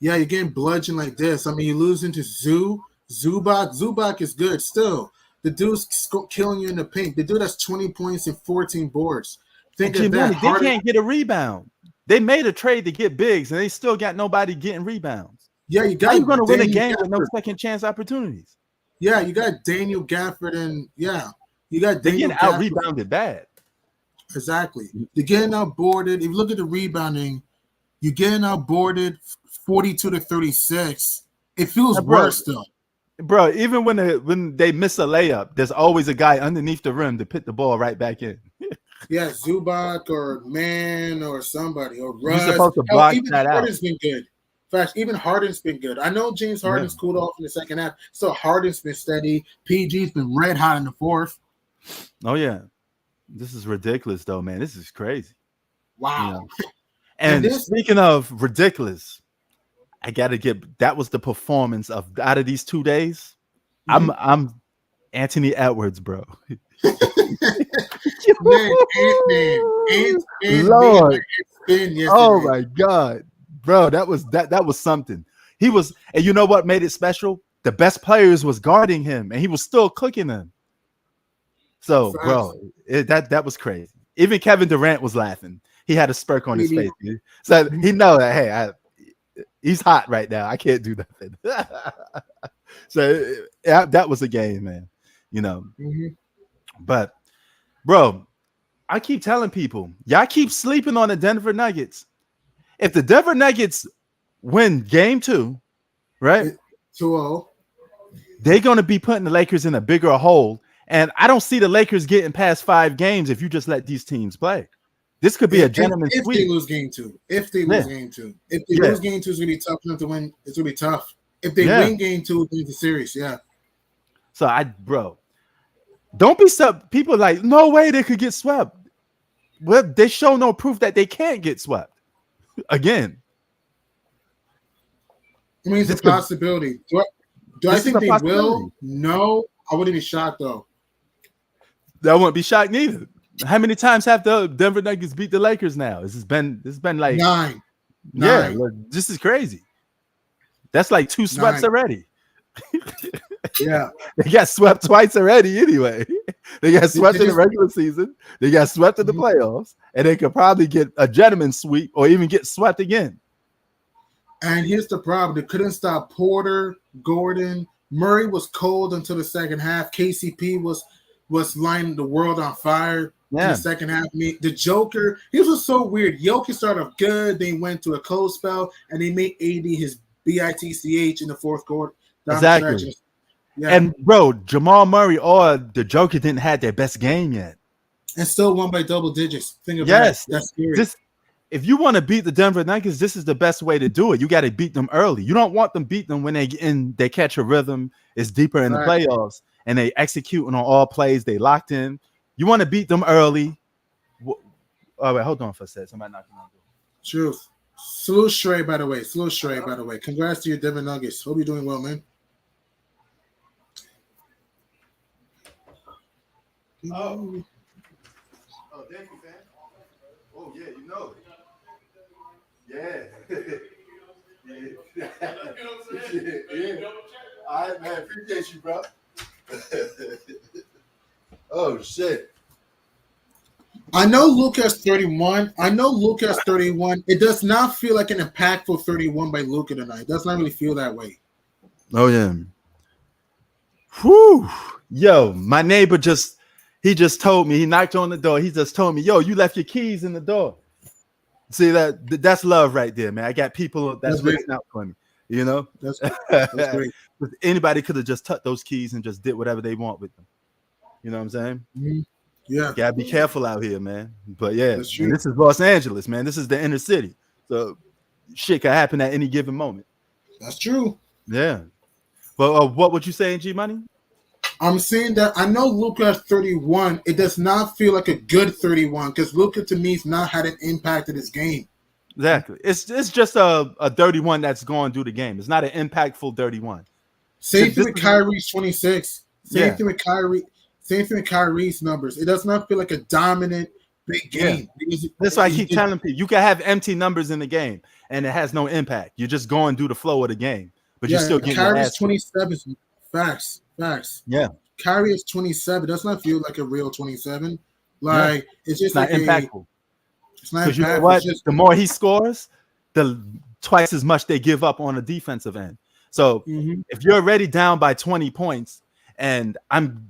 [SPEAKER 2] Yeah, you're getting bludgeoned like this. I mean, you're losing to Zubac. Zubac is good still. The dude's killing you in the paint. The dude has 20 points and 14 boards. Think of that.
[SPEAKER 1] They can't get a rebound. They made a trade to get bigs, and they still got nobody getting rebounds.
[SPEAKER 2] Yeah, you got.
[SPEAKER 1] How you going to win a game
[SPEAKER 2] Gafford
[SPEAKER 1] with no second chance opportunities?
[SPEAKER 2] Yeah, you got Daniel Gafford, and you got
[SPEAKER 1] They're
[SPEAKER 2] Daniel
[SPEAKER 1] getting out
[SPEAKER 2] Gafford.
[SPEAKER 1] rebounded bad.
[SPEAKER 2] Exactly. They're getting outboarded. If you look at the rebounding, you're getting outboarded 42 to 36. It feels worse though.
[SPEAKER 1] Bro, even when they miss a layup, there's always a guy underneath the rim to put the ball right back in.
[SPEAKER 2] Yeah, Zubac or Mann or somebody or Russ.
[SPEAKER 1] You're supposed to block
[SPEAKER 2] even
[SPEAKER 1] that
[SPEAKER 2] Harden's
[SPEAKER 1] out.
[SPEAKER 2] been good. In fact, even Harden's been good. I know James Harden's cooled off in the second half, so Harden's been steady. PG's been red hot in the fourth.
[SPEAKER 1] Oh yeah, this is ridiculous though, man. This is crazy.
[SPEAKER 2] Wow.
[SPEAKER 1] You know? And speaking of ridiculous, I gotta that was the performance out of these 2 days. Mm-hmm. I'm Anthony Edwards, bro. Lord. Oh my God, bro, that was something. He was, and you know what made it special? The best players was guarding him, and he was still cooking them. So, bro, that was crazy. Even Kevin Durant was laughing. He had a smirk on his face. Dude. So he know that, hey, he's hot right now. I can't do nothing. So that was a game, man. You know. Mm-hmm. But, bro, I keep telling people, y'all keep sleeping on the Denver Nuggets. If the Denver Nuggets win game 2, right?
[SPEAKER 2] 2-0.
[SPEAKER 1] They're going to be putting the Lakers in a bigger hole. And I don't see the Lakers getting past 5 games if you just let these teams play. This could be a gentleman's sweep.
[SPEAKER 2] If they lose game 2. If they lose game 2. If they lose game 2, it's going to be tough enough to win. It's going to be tough. If they win game 2, it's the series. Yeah.
[SPEAKER 1] So, bro, don't be people like, no way they could get swept. Well, they show no proof that they can't get swept again.
[SPEAKER 2] I mean, it's a possibility. Do I think they will? No. I wouldn't be shocked, though.
[SPEAKER 1] I wouldn't be shocked neither. How many times have the Denver Nuggets beat the Lakers now? This has been like
[SPEAKER 2] 9.
[SPEAKER 1] Yeah, look, this is crazy. That's like 2 sweeps already.
[SPEAKER 2] Yeah.
[SPEAKER 1] They got swept twice already anyway. They got swept in the regular season. They got swept in the playoffs. And they could probably get a gentleman's sweep or even get swept again.
[SPEAKER 2] And here's the problem. They couldn't stop Porter, Gordon. Murray was cold until the second half. KCP was lighting the world on fire in the second half. The Joker, this was so weird. Jokic started off good. They went to a cold spell, and they made AD his BITCH in the fourth quarter.
[SPEAKER 1] Exactly. Yeah. And, bro, Jamal Murray or the Joker didn't have their best game yet.
[SPEAKER 2] And still won by double digits. Think of that. That's scary.
[SPEAKER 1] If you want to beat the Denver Nuggets, this is the best way to do it. You got to beat them early. You don't want them beat them when they catch a rhythm. It's deeper in the playoffs, and they executing on all plays. They locked in. You want to beat them early. Oh, wait, hold on for a second. Somebody knocking on the door.
[SPEAKER 2] Truth. Salute Shrey, by the way. Salute Shrey, by the way. Congrats to your Denver Nuggets. Hope you're doing well, man.
[SPEAKER 1] Oh, thank you, fam. Oh, yeah, you know it. Yeah. Yeah. All right, man. Appreciate you, bro. Oh, shit.
[SPEAKER 2] I know Luka's 31. It does not feel like an impactful 31 by Luka tonight. It does not really feel that way.
[SPEAKER 1] Oh, yeah. Whew. Yo, my neighbor he just told me, he knocked on the door. He just told me, yo, you left your keys in the door. See, that's love right there, man. I got people that's reaching out for me, you know?
[SPEAKER 2] That's great.
[SPEAKER 1] Anybody could have just tucked those keys and just did whatever they want with them. You know what I'm saying?
[SPEAKER 2] Mm-hmm. Yeah.
[SPEAKER 1] Gotta be careful out here, man. But yeah, this is Los Angeles, man. This is the inner city. So shit can happen at any given moment.
[SPEAKER 2] That's true.
[SPEAKER 1] Yeah. But what would you say, G Money?
[SPEAKER 2] I'm saying that I know Luka at 31. It does not feel like a good 31 because Luka to me has not had an impact in his game.
[SPEAKER 1] Exactly. It's just a dirty one that's going to do the game. It's not an impactful dirty one.
[SPEAKER 2] Same thing with Kyrie's 26. Same
[SPEAKER 1] Yeah.
[SPEAKER 2] thing with Kyrie. Same thing with Kyrie's numbers. It does not feel like a dominant big game.
[SPEAKER 1] That's why I keep telling people you can have empty numbers in the game and it has no impact. You're just going through the flow of the game, but you're still getting
[SPEAKER 2] Kyrie's 27. Facts.
[SPEAKER 1] Yeah.
[SPEAKER 2] Kyrie is 27. Does not feel like a real 27. Like it's just
[SPEAKER 1] not
[SPEAKER 2] like
[SPEAKER 1] impactful.
[SPEAKER 2] It's not impactful.
[SPEAKER 1] You know what? The more he scores, the twice as much they give up on the defensive end. So if you're already down by 20 points, and I'm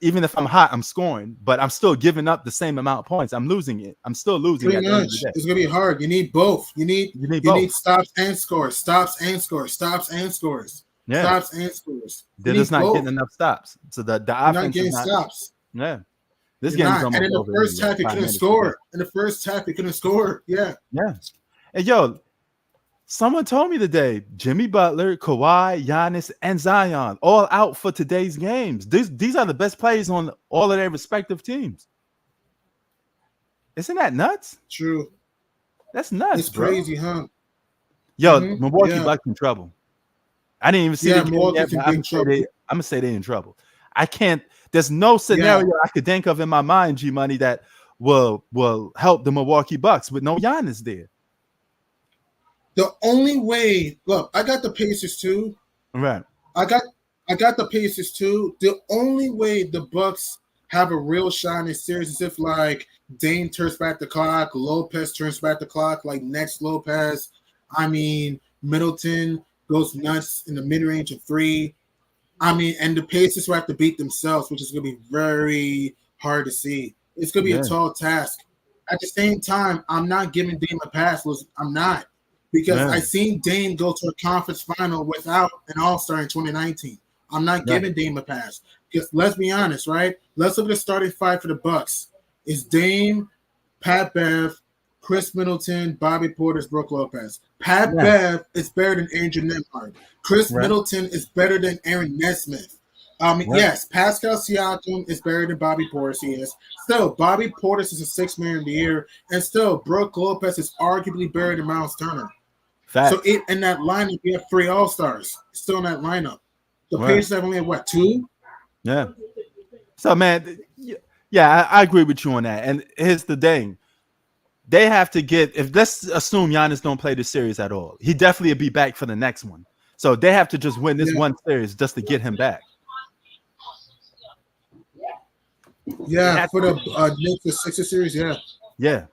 [SPEAKER 1] even if I'm hot, I'm scoring, but I'm still giving up the same amount of points. I'm losing it. I'm still losing. At the end of the day.
[SPEAKER 2] It's gonna be hard. You need both. You need stops and scores. Stops and scores. Stops and scores.
[SPEAKER 1] Yeah.
[SPEAKER 2] Stops and scores.
[SPEAKER 1] They're just not getting enough stops. So the offense
[SPEAKER 2] not getting stops.
[SPEAKER 1] Yeah. This game's almost
[SPEAKER 2] and in the
[SPEAKER 1] over.
[SPEAKER 2] First half, he couldn't score. In the first half, he couldn't score. Yeah.
[SPEAKER 1] Yeah. And yo, someone told me today, Jimmy Butler, Kawhi, Giannis, and Zion all out for today's games. These are the best players on all of their respective teams. Isn't that nuts?
[SPEAKER 2] True.
[SPEAKER 1] That's nuts.
[SPEAKER 2] It's crazy, huh?
[SPEAKER 1] Yo, Milwaukee Bucks in trouble. I didn't even see the game yet, but I'm gonna say they're in trouble. I can't. There's no scenario I could think of in my mind, G Money, that will help the Milwaukee Bucks with no Giannis there.
[SPEAKER 2] The only way, look, I got the Pacers too.
[SPEAKER 1] Right.
[SPEAKER 2] I got the Pacers too. The only way the Bucks have a real shot in this series is if like Dame turns back the clock, Lopez turns back the clock, like next Lopez. I mean, Middleton goes nuts in the mid-range of 3. I mean, and the Pacers will have to beat themselves, which is going to be very hard to see. It's going to be a tall task. At the same time, I'm not giving Dame a pass. I'm not. Because I seen Dame go to a conference final without an All-Star in 2019. I'm not giving Dame a pass. Because let's be honest, right? Let's look at the starting 5 for the Bucks. It's Dame, Pat Bev, Chris Middleton, Bobby Portis, Brook Lopez. Pat Bev is better than Andrew Nembhard. Chris Middleton is better than Aaron Nesmith. Yes, Pascal Siakam is better than Bobby Portis. He is. Still, Bobby Portis is a 6th man of the year, and still, Brook Lopez is arguably better than Miles Turner.
[SPEAKER 1] Fact.
[SPEAKER 2] So in that lineup, we have 3 All-Stars still in that lineup. The Pacers have only had, 2?
[SPEAKER 1] Yeah. So, man, I agree with you on that. And here's the thing. They have to let's assume Giannis don't play this series at all. He definitely will be back for the next one. So they have to just win this one series just to get him back.
[SPEAKER 2] Yeah, for the Knicks Sixers series,
[SPEAKER 1] Yeah.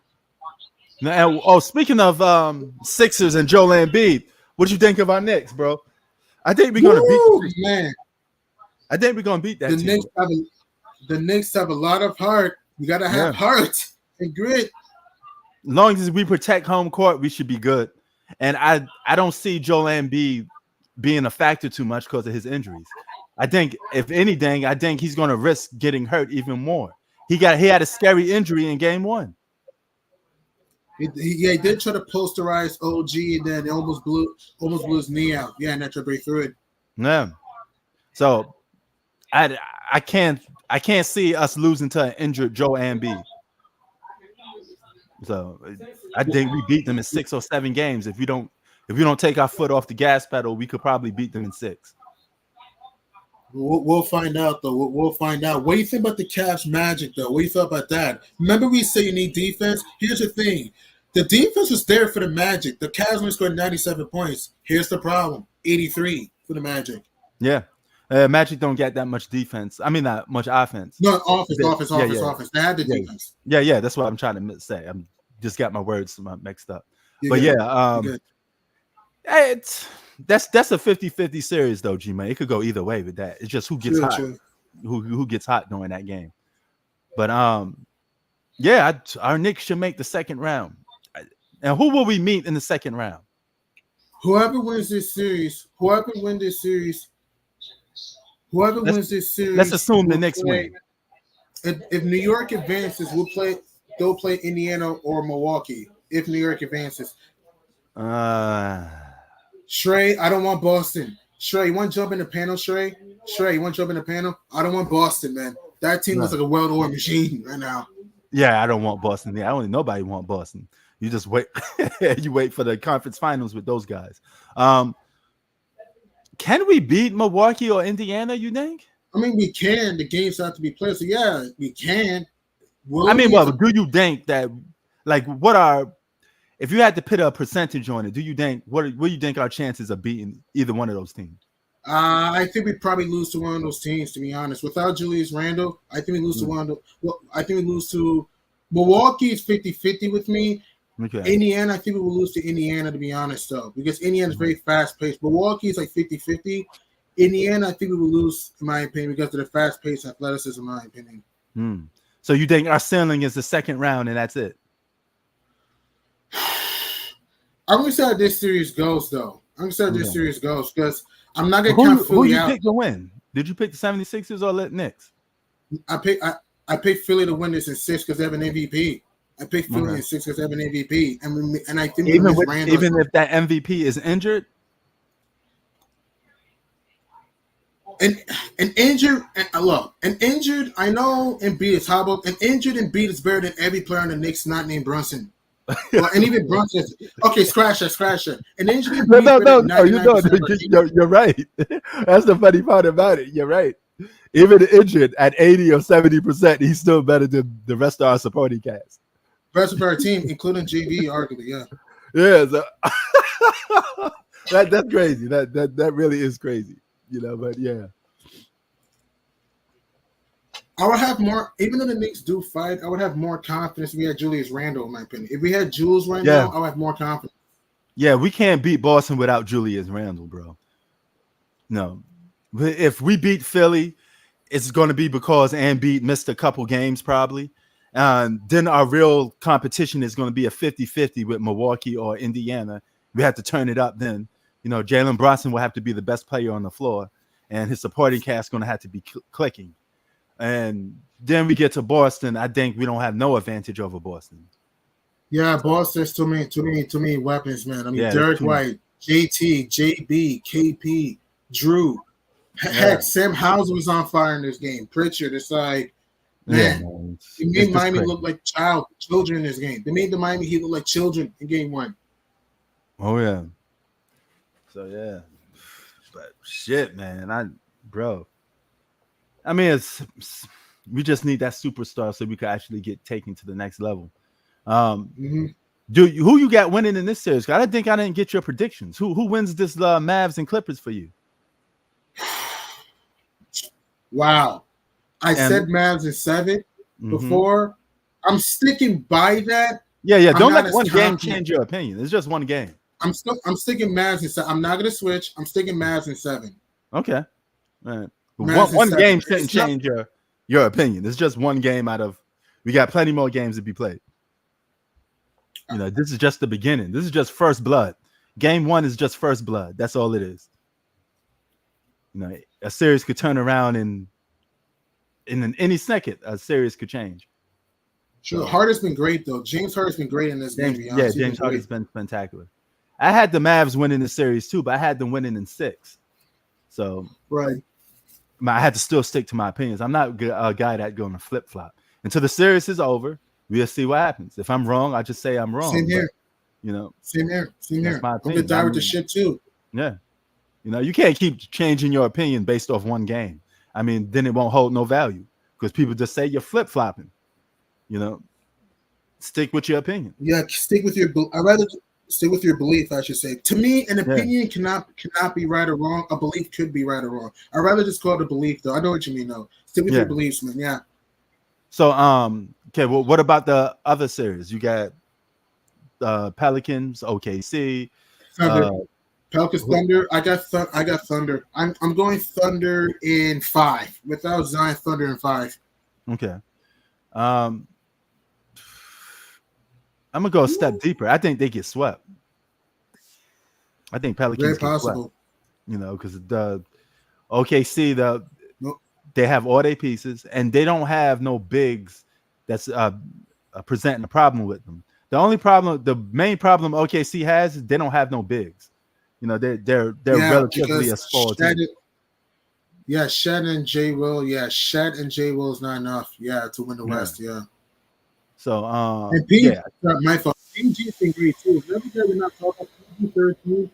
[SPEAKER 1] Now, speaking of Sixers and Joel Embiid, what you think of our Knicks, bro? I think we're gonna beat
[SPEAKER 2] man.
[SPEAKER 1] I think we're gonna beat that team.
[SPEAKER 2] The Knicks have a lot of heart. You gotta have heart and grit.
[SPEAKER 1] As long as we protect home court, we should be good. And I don't see Joel Embiid being a factor too much because of his injuries. I think if anything, he's going to risk getting hurt even more. He had a scary injury in game 1.
[SPEAKER 2] He did try to posterize OG, and then almost blew his knee out. Yeah, and that tried to break through it.
[SPEAKER 1] Yeah. So I can't see us losing to an injured Joel Embiid. So I think we beat them in 6 or 7 games. If we don't take our foot off the gas pedal, we could probably beat them in 6.
[SPEAKER 2] We'll find out, though. We'll find out. What do you think about the Cavs Magic, though? What do you feel about that? Remember we say you need defense? Here's the thing. The defense was there for the Magic. The Cavs only scored 97 points. Here's the problem. 83 for the Magic.
[SPEAKER 1] Yeah. Magic don't get that much defense. I mean, not much offense.
[SPEAKER 2] No, offense. They had the defense.
[SPEAKER 1] Yeah. That's what I'm trying to say. I'm just got my words mixed up. That's a 50-50 series though, G-Man. It could go either way with that. It's just who gets hot. Who gets hot during that game. But our Knicks should make the second round. And who will we meet in the second round?
[SPEAKER 2] Whoever wins this series, let's
[SPEAKER 1] assume the Knicks win.
[SPEAKER 2] If New York advances, they'll play Indiana or Milwaukee. If New York advances. Shrey, I don't want Boston. Shrey, you want to jump in the panel, Shrey? You want to jump in the panel? I don't want Boston, man. That team looks like a well-oiled machine right now.
[SPEAKER 1] Yeah, I don't want Boston. Nobody want Boston. You just wait. You wait for the conference finals with those guys. Can we beat Milwaukee or Indiana, you think?
[SPEAKER 2] I mean, we can. The games have to be played. So, yeah, we can.
[SPEAKER 1] I mean, well, do you think that, like, if you had to put a percentage on it, do you think, what do you think our chances of beating either one of those teams?
[SPEAKER 2] I think we'd probably lose to one of those teams, to be honest. Without Julius Randle, I think we lose to one of the, well, I think we lose to Milwaukee is 50-50 with me.
[SPEAKER 1] Okay.
[SPEAKER 2] Indiana, I think we will lose to Indiana, to be honest, though, because Indiana is very fast-paced. Milwaukee is like 50-50. Indiana, I think we will lose, in my opinion, because of the fast-paced athleticism, in my opinion.
[SPEAKER 1] So you think our ceiling is the second round and that's it?
[SPEAKER 2] I'm going to see how this series goes, though. I'm going to see how this series goes, because I'm not going to count Philly out.
[SPEAKER 1] Who you pick to win? Did you pick the 76ers or Knicks?
[SPEAKER 2] I picked Philly to win this in 6 because they have an MVP. I picked Philly in 6 because they have an MVP, and I think
[SPEAKER 1] even if that MVP is injured,
[SPEAKER 2] an injured. I know Embiid is horrible. An injured Embiid is better than every player on the Knicks not named Brunson. And even Brunson. Okay, scratch that. An injured Embiid.
[SPEAKER 1] No. You're right. That's the funny part about it. You're right. Even injured at 80 or 70%, he's still better than the rest of our supporting cast.
[SPEAKER 2] Best of our team, including JV, arguably, yeah.
[SPEAKER 1] Yeah, so that's crazy. That really is crazy, But yeah,
[SPEAKER 2] I would have more. Even though the Knicks do fight, I would have more confidence if we had Julius Randle. In my opinion, if we had Jules right now, I would have more confidence.
[SPEAKER 1] Yeah, we can't beat Boston without Julius Randle, bro. No, if we beat Philly, it's going to be because Embiid missed a couple games, probably. Then our real competition is going to be a 50-50 with Milwaukee or Indiana. We have to turn it up then. Jalen Brunson will have to be the best player on the floor, and his supporting cast is going to have to be clicking. And then we get to Boston. I think we don't have no advantage over Boston.
[SPEAKER 2] Yeah, Boston's too many weapons, man. I mean, Derek White, JT, JB, KP, Drew. Heck, Sam Hauser was on fire in this game. Pritchard, it's like, man, they made Miami look like children in this game. They made the Miami Heat look like children in game 1.
[SPEAKER 1] Oh yeah. So yeah, but shit, man, I mean, we just need that superstar so we could actually get taken to the next level. Who you got winning in this series? I didn't get your predictions. Who wins this Mavs and Clippers for you?
[SPEAKER 2] Wow. I said Mavs in 7 before. I'm sticking by that.
[SPEAKER 1] Yeah. Don't let one game change your opinion. It's just one game.
[SPEAKER 2] I'm sticking Mavs in 7. I'm not going to switch. I'm sticking Mavs in 7.
[SPEAKER 1] Okay. All right. One game shouldn't change your opinion. It's just one game out of. We got plenty more games to be played. This is just the beginning. This is just first blood. Game 1 is just first blood. That's all it is. A series could turn around in any second. A series could change.
[SPEAKER 2] Sure. Harden's been great though. James Harden's been great in this game.
[SPEAKER 1] Yeah, James Harden's been spectacular. I had the Mavs winning the series too, but I had them winning in 6. So
[SPEAKER 2] right.
[SPEAKER 1] I had to still stick to my opinions. I'm not a guy that's going to flip flop until the series is over. We'll see what happens. If I'm wrong, I just say I'm wrong.
[SPEAKER 2] Same here.
[SPEAKER 1] But,
[SPEAKER 2] Same here.
[SPEAKER 1] I'm
[SPEAKER 2] gonna die with the shit too.
[SPEAKER 1] Yeah. You can't keep changing your opinion based off one game. I mean, then it won't hold no value because people just say you're flip flopping. Stick with your opinion.
[SPEAKER 2] Yeah, stick with your. I'd rather stick with your belief. I should say. To me, an opinion cannot be right or wrong. A belief could be right or wrong. I'd rather just call it a belief, though. I know what you mean, though. Stick with your beliefs, man. Yeah.
[SPEAKER 1] So, okay. Well, what about the other series? You got Pelicans, OKC,
[SPEAKER 2] Pelicans, Thunder. I got Thunder. I'm going Thunder in 5. Without Zion, Thunder in 5.
[SPEAKER 1] Okay. I'm gonna go a step deeper. I think they get swept. I think Pelicans get swept. Because the OKC, they have all their pieces, and they don't have no bigs that's presenting a problem with them. The main problem OKC has is they don't have no bigs. They're relatively a small team.
[SPEAKER 2] Yeah, Shed and J. Will. Yeah, Shed and J. Will is not enough. Yeah, to win the West. Yeah.
[SPEAKER 1] So
[SPEAKER 2] And PG,
[SPEAKER 1] yeah.
[SPEAKER 2] my fault. PG's been great too. Remember that we're not talking about PG 13.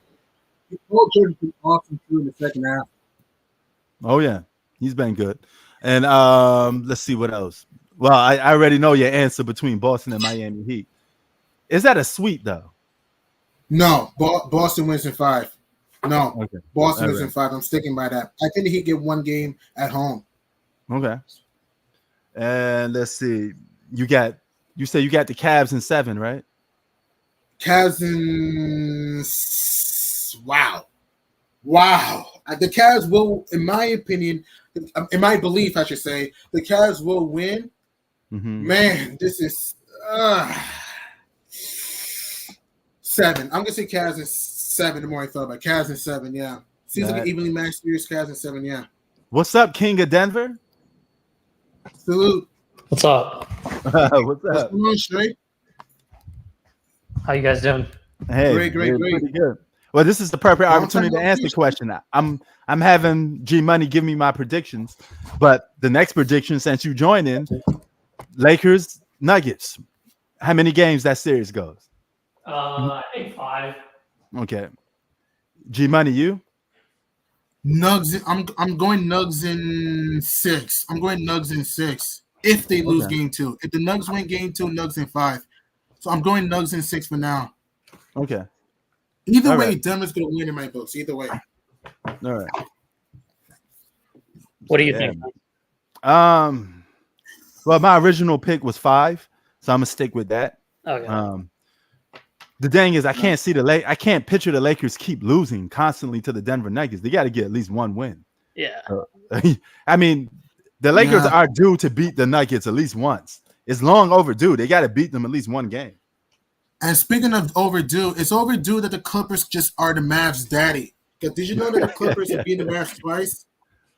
[SPEAKER 2] Paul George has been awesome too in the second half.
[SPEAKER 1] Oh yeah, he's been good. And let's see what else. Well, I already know your answer between Boston and Miami Heat. Is that a sweep though?
[SPEAKER 2] No, Boston wins in 5. No,
[SPEAKER 1] Okay.
[SPEAKER 2] Boston
[SPEAKER 1] All
[SPEAKER 2] wins in
[SPEAKER 1] right.
[SPEAKER 2] 5. I'm sticking by that. I think he get one game at home.
[SPEAKER 1] Okay. And let's see. You say you got the Cavs in 7, right?
[SPEAKER 2] Cavs in wow. The Cavs will, in my opinion, in my belief, I should say, the Cavs will win.
[SPEAKER 1] Mm-hmm.
[SPEAKER 2] Man, this is 7. I'm gonna say Cavs in 7. The more I thought about Cavs in 7, yeah. Seems like an evenly matched series. Cavs in 7, yeah.
[SPEAKER 1] What's up, King of Denver?
[SPEAKER 2] Salute.
[SPEAKER 3] What's up?
[SPEAKER 1] What's
[SPEAKER 2] What's
[SPEAKER 1] up?
[SPEAKER 2] going on, Straight?
[SPEAKER 3] How you guys doing?
[SPEAKER 1] Hey,
[SPEAKER 2] Great.
[SPEAKER 1] pretty good. Well, this is the perfect
[SPEAKER 2] Long
[SPEAKER 1] opportunity
[SPEAKER 2] time
[SPEAKER 1] to
[SPEAKER 2] no
[SPEAKER 1] answer the
[SPEAKER 2] see.
[SPEAKER 1] question. I'm having G Money give me my predictions, but the next prediction, since you joined in, Lakers Nuggets. How many games that series goes?
[SPEAKER 3] I think 5.
[SPEAKER 1] Okay. G Money, you?
[SPEAKER 2] Nugs. I'm going Nugs in 6. I'm going Nugs in 6. If they lose
[SPEAKER 1] Okay.
[SPEAKER 2] game 2, if the Nugs win game 2, Nugs in 5. So I'm going Nugs in 6 for now.
[SPEAKER 1] Okay.
[SPEAKER 2] Either
[SPEAKER 1] All
[SPEAKER 2] way,
[SPEAKER 1] right.
[SPEAKER 2] Denver's gonna win in my books. Either way.
[SPEAKER 1] All right.
[SPEAKER 3] What do you
[SPEAKER 1] Yeah.
[SPEAKER 3] think?
[SPEAKER 1] Well, my original pick was 5, so I'm gonna stick with that.
[SPEAKER 3] Okay.
[SPEAKER 1] The thing is, I can't picture the Lakers keep losing constantly to the Denver Nuggets. They got to get at least one win.
[SPEAKER 3] Yeah.
[SPEAKER 1] I mean, the Lakers are due to beat the Nuggets at least once. It's long overdue. They got to beat them at least one game.
[SPEAKER 2] And speaking of overdue, it's overdue that the Clippers just are the Mavs' daddy. Did you know that the Clippers have beaten the Mavs twice?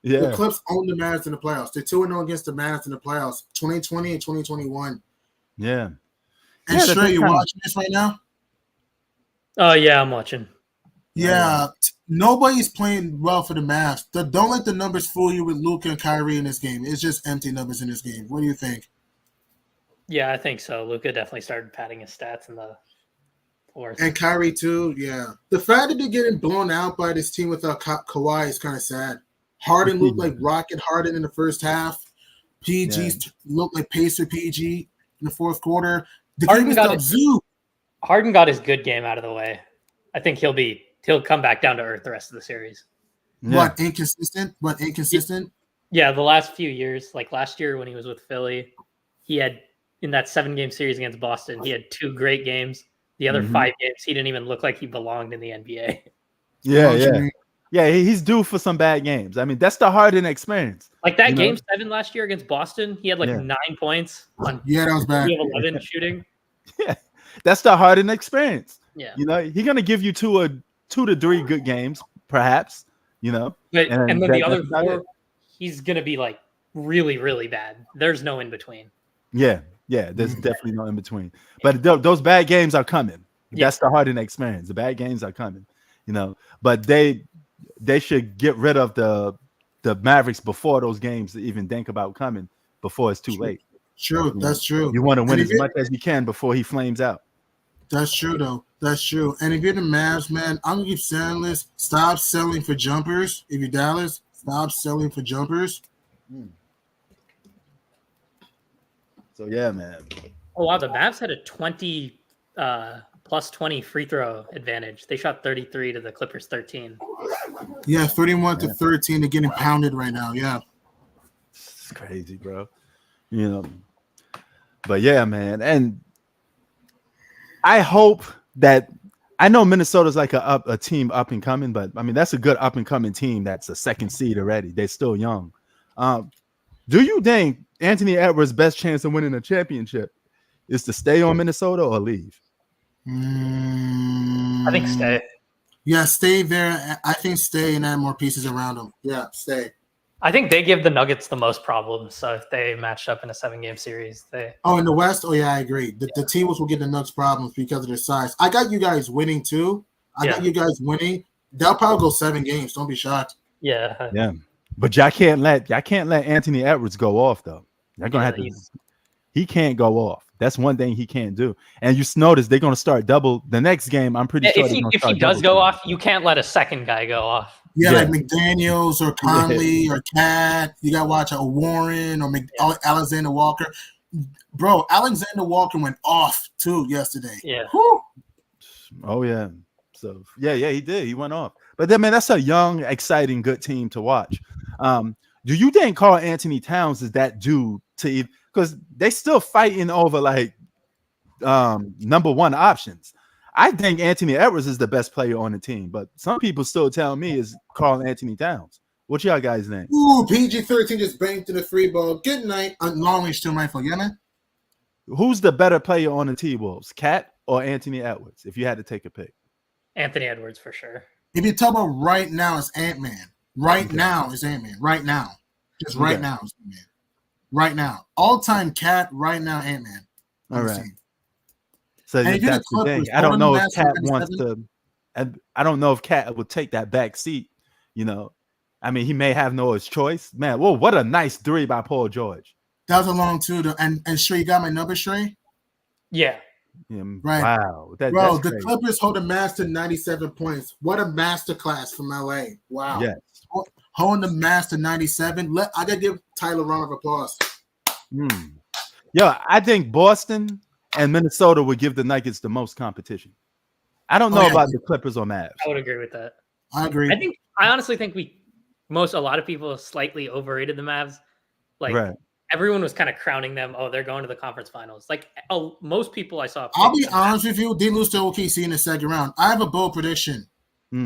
[SPEAKER 1] Yeah.
[SPEAKER 2] The Clips own the Mavs in the playoffs. They're 2-0 against the Mavs in the playoffs, 2020 and 2021.
[SPEAKER 1] Yeah.
[SPEAKER 2] And sure, you're watching this right now?
[SPEAKER 3] Oh yeah, I'm watching.
[SPEAKER 2] Yeah. Nobody's playing well for the Mavs. Don't let the numbers fool you with Luka and Kyrie in this game. It's just empty numbers in this game. What do you think?
[SPEAKER 3] Yeah, I think so. Luka definitely started padding his stats in the fourth.
[SPEAKER 2] And Kyrie too, yeah. The fact that they're getting blown out by this team without Kawhi is kind of sad. Harden looked like Rocket Harden in the first half. PG looked like Pacer PG in the fourth quarter. The game is up zoo.
[SPEAKER 3] Harden got his good game out of the way. I think he'll come back down to earth the rest of the series.
[SPEAKER 2] Yeah. What inconsistent?
[SPEAKER 3] Yeah, the last few years, like last year when he was with Philly, he had in that 7-game series against Boston, he had 2 great games. The other 5 games, he didn't even look like he belonged in the NBA.
[SPEAKER 1] Yeah, he's due for some bad games. I mean, that's the Harden experience.
[SPEAKER 3] Like that game 7 last year against Boston, he had 9 points on
[SPEAKER 2] that was bad.
[SPEAKER 3] 11 shooting.
[SPEAKER 1] Yeah, that's the Harden experience.
[SPEAKER 3] Yeah,
[SPEAKER 1] he's gonna give you 2 to 3 good games, perhaps.
[SPEAKER 3] But and then the other 4, he's gonna be like really, really bad. There's no in between.
[SPEAKER 1] Yeah, there's definitely no in between. But those bad games are coming. That's the Harden experience. The bad games are coming. But they should get rid of the Mavericks before those games even think about coming, before it's too late.
[SPEAKER 2] True, that's true.
[SPEAKER 1] You want to win as much as you can before he flames out.
[SPEAKER 2] That's true, though. That's true. And if you're the Mavs, man, I'm gonna keep saying this. Stop selling for jumpers. If you're Dallas, stop selling for jumpers.
[SPEAKER 1] So yeah, man.
[SPEAKER 3] Oh wow, the Mavs had a 20 plus 20 free throw advantage. They shot 33 to the Clippers 13.
[SPEAKER 2] Yeah, 31 to 13. They're getting pounded right now. Yeah,
[SPEAKER 1] it's crazy, bro. But yeah, man, and I hope that I know Minnesota's like a team up and coming, but I mean that's a good up and coming team. That's a second seed already. They're still young. Do you think Anthony Edwards' best chance of winning a championship is to stay on Minnesota or leave?
[SPEAKER 3] I think stay.
[SPEAKER 2] Yeah, stay there. I think stay and add more pieces around them. Yeah, stay.
[SPEAKER 3] I think they give the Nuggets the most problems. So if they matched up in a 7-game series,
[SPEAKER 2] in the West. Oh yeah, I agree. The T-Wolves will get the Nuggets problems because of their size. I got you guys winning too. I got you guys winning. They'll probably go 7 games. Don't be shocked.
[SPEAKER 3] Yeah.
[SPEAKER 1] But y'all can't let Anthony Edwards go off though. You're gonna have to. He can't go off. That's one thing he can't do. And you notice they're going to start double the next game. I'm pretty sure
[SPEAKER 3] if he does go off, you can't let a second guy go off.
[SPEAKER 2] Yeah, like McDaniels or Conley or Cat. You got to watch a Warren or Alexander Walker. Bro, Alexander Walker went off too yesterday.
[SPEAKER 3] Yeah.
[SPEAKER 2] Whew.
[SPEAKER 1] Oh yeah. So yeah, he did. He went off. But then, man, that's a young, exciting, good team to watch. Do you think Karl Anthony Towns is that dude to, because they still fighting over like number one options? I think Anthony Edwards is the best player on the team, but some people still tell me is Karl Anthony Towns. What y'all guys think?
[SPEAKER 2] Ooh, PG-13 just banked in the free ball. Good night. Long range still rifle. Yeah, man.
[SPEAKER 1] Who's the better player on the T-Wolves, Cat or Anthony Edwards? If you had to take a pick,
[SPEAKER 3] Anthony Edwards for sure.
[SPEAKER 2] If you talk about right now, it's Ant-Man. Right now is Ant-Man. Right now, just right now is Ant-Man. Right now, all-time Cat. Right now, Ant-Man.
[SPEAKER 1] All right. So that's the thing. I don't know if Cat wants to, and I don't know if Cat would take that back seat. You know, I mean, he may have no choice. Man, whoa, what a nice three by Paul George.
[SPEAKER 2] That was a long two. And Shrey, you got my number, Shrey?
[SPEAKER 3] Yeah.
[SPEAKER 2] Right.
[SPEAKER 1] Wow.
[SPEAKER 2] Bro, the Clippers hold a master 97 points. What a master class from LA. Wow.
[SPEAKER 1] Yes.
[SPEAKER 2] Holding the master 97. I got to give Tyler a round of applause.
[SPEAKER 1] Yo, I think Boston and Minnesota would give the Nuggets the most competition. I don't know about the Clippers or Mavs.
[SPEAKER 3] I would agree with that.
[SPEAKER 2] I agree.
[SPEAKER 3] I honestly think a lot of people slightly overrated the Mavs. Like everyone was kind of crowning them. Oh, they're going to the conference finals. Like most people I saw.
[SPEAKER 2] I'll be honest with you. They lose to OKC in the second round. I have a bold prediction.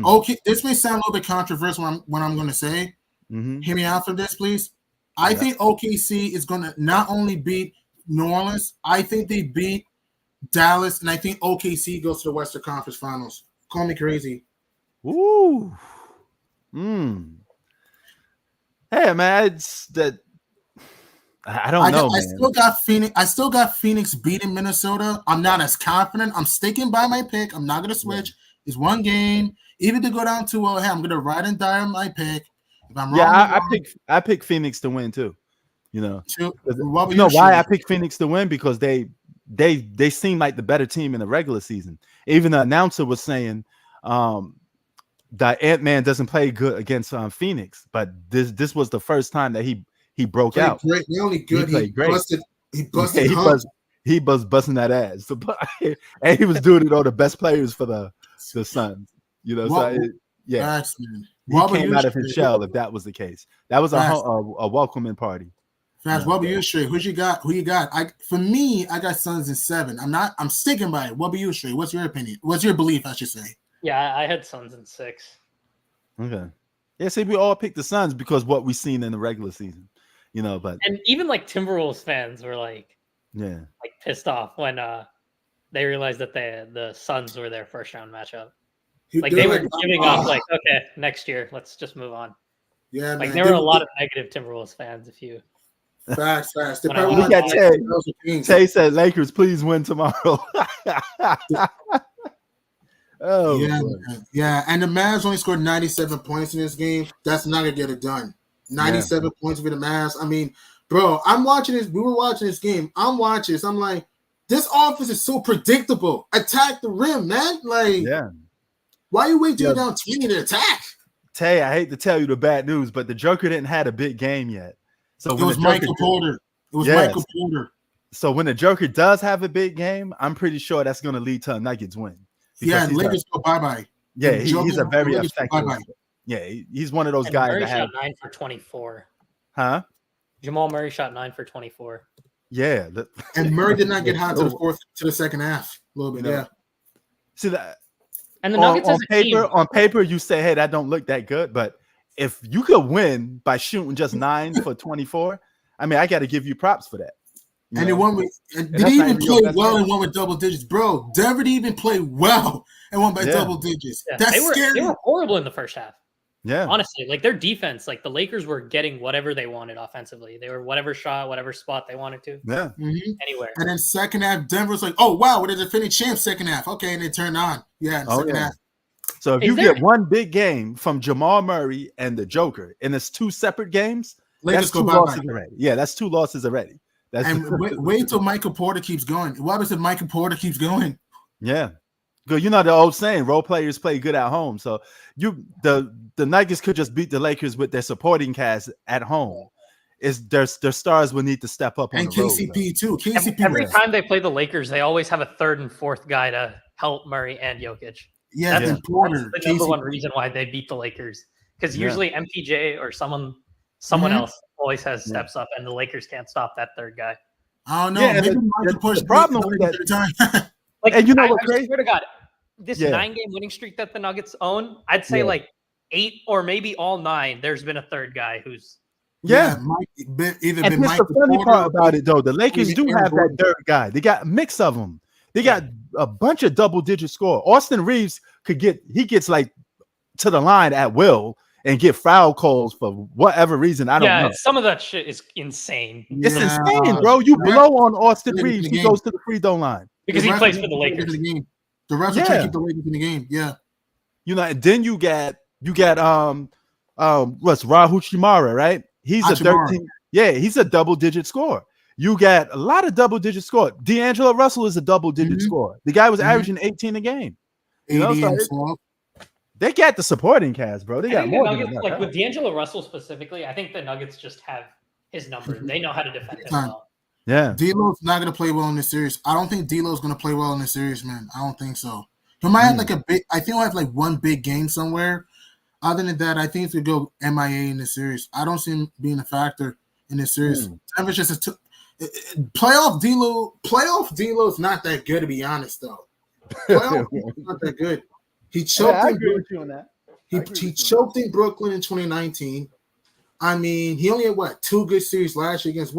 [SPEAKER 2] Okay, this may sound a little bit controversial what I'm going to say. Hear me out for this, please. I think OKC is going to not only beat New Orleans, I think they beat Dallas, and I think OKC goes to the Western Conference Finals. Call me crazy.
[SPEAKER 1] Ooh. Hey, man, it's that. I don't know.
[SPEAKER 2] I still got Phoenix beating Minnesota. I'm not as confident. I'm sticking by my pick. I'm not going to switch. It's one game. Even to go down to hey, I'm going to ride and die on my pick. If I'm wrong,
[SPEAKER 1] I pick Phoenix to win too. You know,
[SPEAKER 2] you
[SPEAKER 1] know why I picked Phoenix to win? Because they seem like the better team in the regular season. Even the announcer was saying that Ant-Man doesn't play good against Phoenix, but this was the first time that he broke out.
[SPEAKER 2] Great. Not only good, he busted.
[SPEAKER 1] He was busting that ass. So, and he was doing it on the best players for the Suns. You know,
[SPEAKER 2] Facts, man.
[SPEAKER 1] He came out of his shell if that was the case. That was a welcoming party.
[SPEAKER 2] Fast. What about you, Shrey? Who you got? For me, I got Suns in 7. I'm sticking by it. What about you, Shrey? What's your opinion? What's your belief, I should say?
[SPEAKER 3] Yeah, I had Suns in 6.
[SPEAKER 1] Okay. Yeah, see, we all picked the Suns because what we've seen in the regular season. You know, and
[SPEAKER 3] even like Timberwolves fans were like pissed off when they realized that the Suns were their first round matchup. Like they were giving up, like, okay, next year, let's just move on.
[SPEAKER 2] Yeah,
[SPEAKER 3] like there were a lot of negative Timberwolves fans. If you
[SPEAKER 2] fast.
[SPEAKER 1] Look at Tay. Tay said, "Lakers, please win tomorrow."
[SPEAKER 2] Yeah, and the Mavs only scored 97 points in this game. That's not gonna get it done. 97 points for the Mavs. I mean, bro, I'm watching this. We were watching this game. I'm watching this. I'm like, this offense is so predictable. Attack the rim, man. Like, why you wait till you're down 20 to attack?
[SPEAKER 1] Tay, I hate to tell you the bad news, but the Joker didn't have a big game yet. So
[SPEAKER 2] it was Michael Porter. Michael Porter.
[SPEAKER 1] So when the Joker does have a big game, I'm pretty sure that's going to lead to a Nuggets win.
[SPEAKER 2] Yeah, Lakers go bye-bye.
[SPEAKER 1] Yeah, he's a very effective. Yeah, he's one of those guys
[SPEAKER 3] Murray
[SPEAKER 1] that
[SPEAKER 3] shot 9 for 24.
[SPEAKER 1] Huh?
[SPEAKER 3] Jamal Murray shot 9 for 24.
[SPEAKER 1] Yeah,
[SPEAKER 2] and Murray did not get hot to the second half. A little bit,
[SPEAKER 1] See that?
[SPEAKER 3] And the Nuggets
[SPEAKER 1] on paper, you say, "Hey, that don't look that good." But if you could win by shooting just 9 for 24, I mean, I got to give you props for that.
[SPEAKER 2] And did he even play well and won with double digits, bro? Denver didn't even play well and won by double digits.
[SPEAKER 3] Yeah.
[SPEAKER 2] That's scary.
[SPEAKER 3] They were horrible in the first half.
[SPEAKER 1] Yeah,
[SPEAKER 3] honestly, like their defense, like the Lakers were getting whatever they wanted offensively. They were whatever shot, whatever spot they wanted to.
[SPEAKER 1] Yeah,
[SPEAKER 3] anywhere.
[SPEAKER 2] And then second half, Denver's like, "Oh wow, we're the defending champs." Second half, okay, and they turned on. Second half.
[SPEAKER 1] So if you get one big game from Jamal Murray and the Joker, and it's 2 separate games,
[SPEAKER 2] Lakers
[SPEAKER 1] that's 2 losses already. Yeah, that's 2 losses already.
[SPEAKER 2] And wait till Michael Porter keeps going. What happens if Michael Porter keeps going?
[SPEAKER 1] Yeah. Good. You know the old saying, role players play good at home. So the Nuggets could just beat the Lakers with their supporting cast at home. Their stars will need to step up on
[SPEAKER 2] and
[SPEAKER 1] the road.
[SPEAKER 2] KCP too. KCP
[SPEAKER 3] every time they play the Lakers, they always have a third and fourth guy to help Murray and Jokic.
[SPEAKER 2] Yeah,
[SPEAKER 3] that's
[SPEAKER 2] Porter.
[SPEAKER 3] The number one reason why they beat the Lakers, because usually MPJ or someone else always has steps up, and the Lakers can't stop that third guy.
[SPEAKER 2] I don't know. Yeah, maybe
[SPEAKER 1] the problem with that.
[SPEAKER 3] Like,
[SPEAKER 1] and you know what?
[SPEAKER 3] I swear to God, this 9-game winning streak that the Nuggets own, I'd say like 8 or maybe all 9. There's been a third guy who's.
[SPEAKER 1] And the funny part about it, though, the Lakers do have that third guy. They got a mix of them. They got a bunch of double-digit score. Austin Reeves gets like to the line at will and get foul calls for whatever reason. I don't know.
[SPEAKER 3] Some of that shit is insane.
[SPEAKER 1] It's insane, bro. You blow on Austin Reeves, he goes to the free throw line
[SPEAKER 3] because he plays for the Lakers.
[SPEAKER 2] The refs are trying to keep the Lakers in the game. Yeah,
[SPEAKER 1] and then you get what's Rahul Chimara, right? He's a 13. Yeah, he's a double-digit scorer. You got a lot of double-digit score. D'Angelo Russell is a double-digit scorer. The guy was averaging 18 a game. They got the supporting cast, bro. They got more than enough.
[SPEAKER 3] Like with D'Angelo Russell specifically, I think the Nuggets just have his number. They know how to defend him well.
[SPEAKER 2] Yeah. D'Lo's not going to play well in this series. I don't think D'Lo's going to play well in this series, man. I don't think so. He might have I think he'll have like one big game somewhere. Other than that, I think it's going to go MIA in this series. I don't see him being a factor in this series. Denver's just playoff D'Lo is not that good, to be honest, though. Playoff is not that good. He choked he choked in Brooklyn in 2019. I mean, he only had 2 good series last year against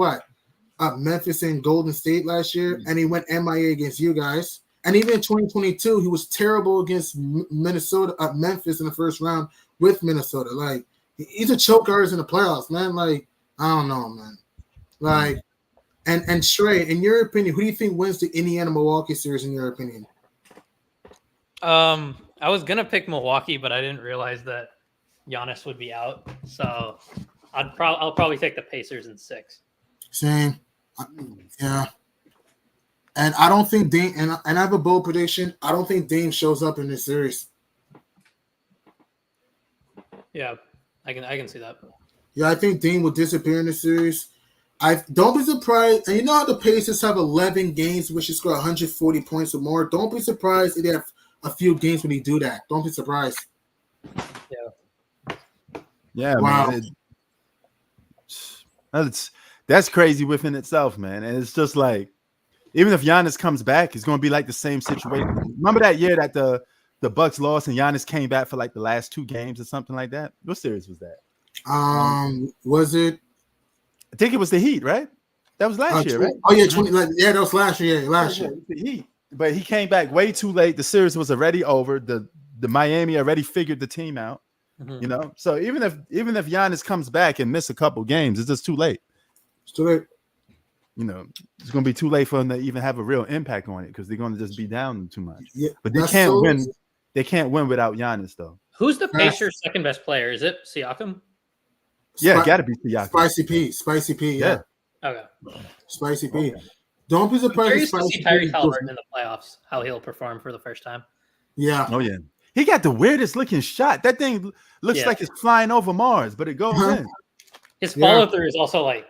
[SPEAKER 2] Memphis and Golden State last year, and he went MIA against you guys. And even in 2022, he was terrible against Memphis in the first round with Minnesota. Like, he's a choke artist in the playoffs, man. Like, I don't know, man. Like, and Trey, in your opinion, who do you think wins the Indiana-Milwaukee series? In your opinion?
[SPEAKER 3] I was gonna pick Milwaukee, but I didn't realize that Giannis would be out. So I'll probably take the Pacers in 6.
[SPEAKER 2] Same. Yeah. And I don't think Dame and I have a bold prediction. I don't think Dame shows up in this series.
[SPEAKER 3] Yeah, I can see that.
[SPEAKER 2] Yeah, I think Dame will disappear in the series. I don't be surprised. And you know how the Pacers have 11 games which should score 140 points or more. Don't be surprised if they have a few games when they do that. Don't be surprised.
[SPEAKER 1] Yeah, wow. Man. That's crazy within itself, man. And it's just like, even if Giannis comes back, it's going to be like the same situation. Remember that year that the Bucks lost and Giannis came back for like the last 2 games or something like that? What series was that?
[SPEAKER 2] Was it?
[SPEAKER 1] I think it was the Heat, right? That was last year, right?
[SPEAKER 2] Oh yeah, that was last year. Yeah, last year.
[SPEAKER 1] The Heat. But he came back way too late. The series was already over. The Miami already figured the team out. You know, so even if Giannis comes back and miss a couple games, it's just too late.
[SPEAKER 2] It's too late.
[SPEAKER 1] You know, it's going to be too late for them to even have a real impact on it because they're going to just be down too much. Yeah, but they can't win. They can't win without Giannis, though.
[SPEAKER 3] Who's the Pacers' second best player? Is it Siakam?
[SPEAKER 1] Yeah, got to be Siakam.
[SPEAKER 2] Spicy P. Yeah.
[SPEAKER 3] Okay.
[SPEAKER 2] Spicy P. Don't be surprised.
[SPEAKER 3] To see Tyrese Halliburton in the playoffs, how he'll perform for the first time.
[SPEAKER 2] Yeah.
[SPEAKER 1] Oh yeah. He got the weirdest looking shot. That thing looks like it's flying over Mars, but it goes in.
[SPEAKER 3] His follow through is also like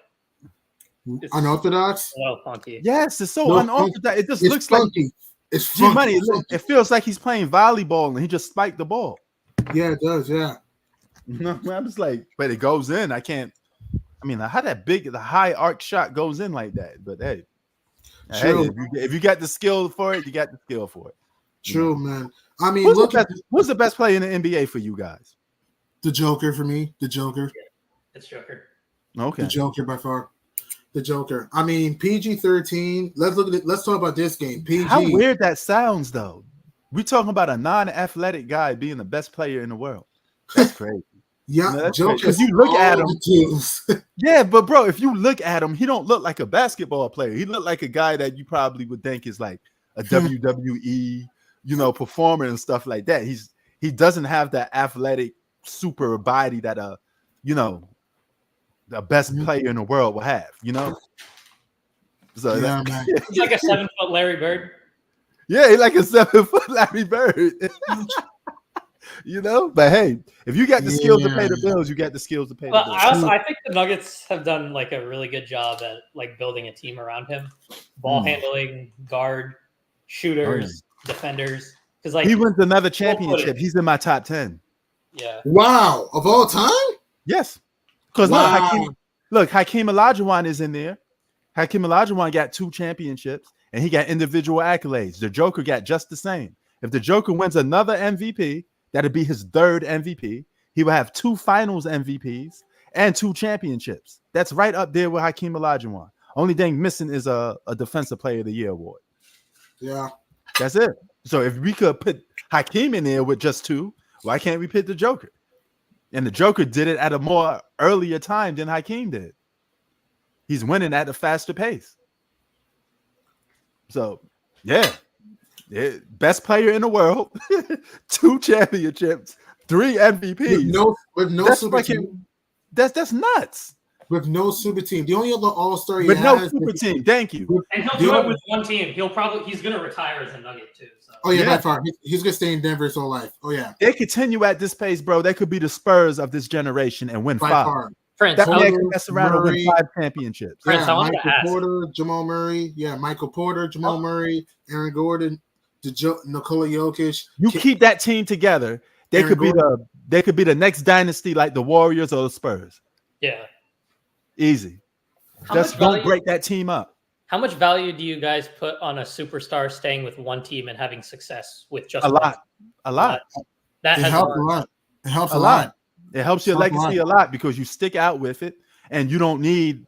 [SPEAKER 2] unorthodox.
[SPEAKER 3] Well, funky.
[SPEAKER 1] Yes, it's so unorthodox. It just looks
[SPEAKER 2] funky.
[SPEAKER 1] Like
[SPEAKER 2] it's funky.
[SPEAKER 1] It feels like he's playing volleyball and he just spiked the ball.
[SPEAKER 2] Yeah, it does. Yeah.
[SPEAKER 1] No, I'm just like, but it goes in. I mean, how that big, the high arc shot goes in like that. But hey, if you got the skill for it, you got the skill for it.
[SPEAKER 2] True, man. I mean,
[SPEAKER 1] who's the best player in the NBA for you guys?
[SPEAKER 2] The Joker for me. The Joker.
[SPEAKER 3] Yeah, it's Joker.
[SPEAKER 1] Okay.
[SPEAKER 2] The Joker by far. The Joker. I mean, PG-13. Let's talk about this game. PG.
[SPEAKER 1] How weird that sounds, though. We're talking about a non-athletic guy being the best player in the world. That's crazy.
[SPEAKER 2] Yeah, Joker.
[SPEAKER 1] Because you look at him. Yeah, but bro, if you look at him, he don't look like a basketball player. He look like a guy that you probably would think is like a WWE, performer and stuff like that. He doesn't have that athletic super body that the best player in the world will have. So
[SPEAKER 2] yeah, man.
[SPEAKER 3] He's like a 7-foot Larry Bird.
[SPEAKER 1] Yeah, he's like a 7-foot Larry Bird. You know, but hey, if you got the skills to pay the bills, you got the skills to pay the bills.
[SPEAKER 3] I think the Nuggets have done like a really good job at like building a team around him, ball handling, guard, shooters, defenders. Because like
[SPEAKER 1] he wins another championship. He's in my top 10.
[SPEAKER 3] Yeah.
[SPEAKER 2] Wow, of all time?
[SPEAKER 1] Yes. Because look, Hakeem Olajuwon is in there. Hakeem Olajuwon got 2 championships, and he got individual accolades. The Joker got just the same. If the Joker wins another MVP, that'd be his 3rd MVP. He will have 2 finals MVPs and 2 championships. That's right up there with Hakeem Olajuwon. Only thing missing is a Defensive Player of the Year award.
[SPEAKER 2] Yeah.
[SPEAKER 1] That's it. So if we could put Hakeem in there with just 2, why can't we put the Joker? And the Joker did it at a more earlier time than Hakeem did. He's winning at a faster pace. So, yeah. Best player in the world, 2 championships, 3 MVPs.
[SPEAKER 2] With no super team.
[SPEAKER 1] That's nuts.
[SPEAKER 2] With no super team. The only other all-star
[SPEAKER 1] with no super team. Thank you.
[SPEAKER 3] And he'll do it with one team. He's gonna retire as a Nugget too. So.
[SPEAKER 2] Oh yeah, by far. He's gonna stay in Denver his whole life. Oh yeah.
[SPEAKER 1] They continue at this pace, bro. They could be the Spurs of this generation and win by 5.
[SPEAKER 2] Far.
[SPEAKER 3] Prince,
[SPEAKER 1] that man can mess around and win 5 championships.
[SPEAKER 3] Prince,
[SPEAKER 2] Michael Porter, Jamal Murray. Yeah, Michael Porter, Jamal Murray, Aaron Gordon, Nikola Jokic.
[SPEAKER 1] You keep that team together, they could be the next dynasty like the Warriors or the Spurs.
[SPEAKER 3] Yeah.
[SPEAKER 1] Easy. Just don't break that team up.
[SPEAKER 3] How much value do you guys put on a superstar staying with one team and having success with just
[SPEAKER 1] a lot?
[SPEAKER 2] That helps a lot. It helps a lot.
[SPEAKER 1] It helps your legacy a lot because you stick out with it, and you don't need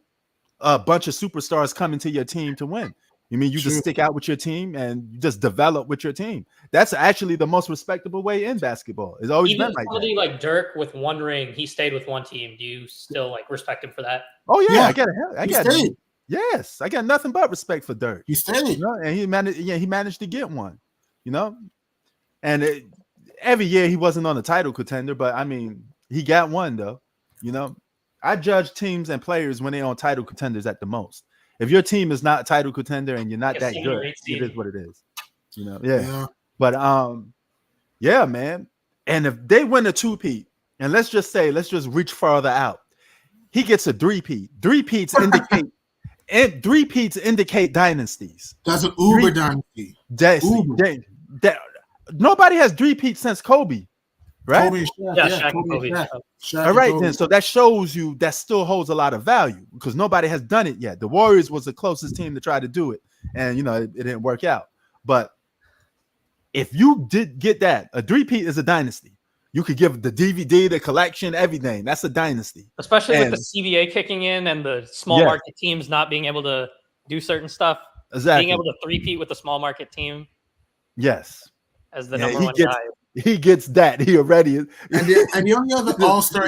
[SPEAKER 1] a bunch of superstars coming to your team to win. You mean you just stick out with your team and you just develop with your team. That's actually the most respectable way in basketball. It's always been like
[SPEAKER 3] somebody like Dirk with 1 ring, he stayed with one team. Do you still like respect him for that?
[SPEAKER 1] Oh yeah, I got nothing but respect for Dirk.
[SPEAKER 2] He stayed,
[SPEAKER 1] you know? And he managed to get one. You know, and every year he wasn't on a title contender, but I mean he got one though. You know, I judge teams and players when they're on title contenders at the most. If your team is not a title contender and you're not that good, it is what it is. You know, yeah. But yeah, man. And if they win a 2-peat, and let's just reach further out, he gets a 3-peat. 3-peats indicate dynasties.
[SPEAKER 2] That's an Uber dynasty.
[SPEAKER 1] Nobody has 3-peats since Kobe. Right?
[SPEAKER 2] Kobe, Shaq.
[SPEAKER 1] All right, then. So that shows you that still holds a lot of value because nobody has done it yet. The Warriors was the closest team to try to do it, and you know it didn't work out. But if you did get that, a 3-peat is a dynasty. You could give the DVD, the collection, everything. That's a dynasty.
[SPEAKER 3] Especially with the CBA kicking in and the small market teams not being able to do certain stuff.
[SPEAKER 1] Exactly.
[SPEAKER 3] Being able to 3-peat with a small market team.
[SPEAKER 1] Yes.
[SPEAKER 3] As the number one guy.
[SPEAKER 1] He gets that. He already is.
[SPEAKER 2] And the only other all-star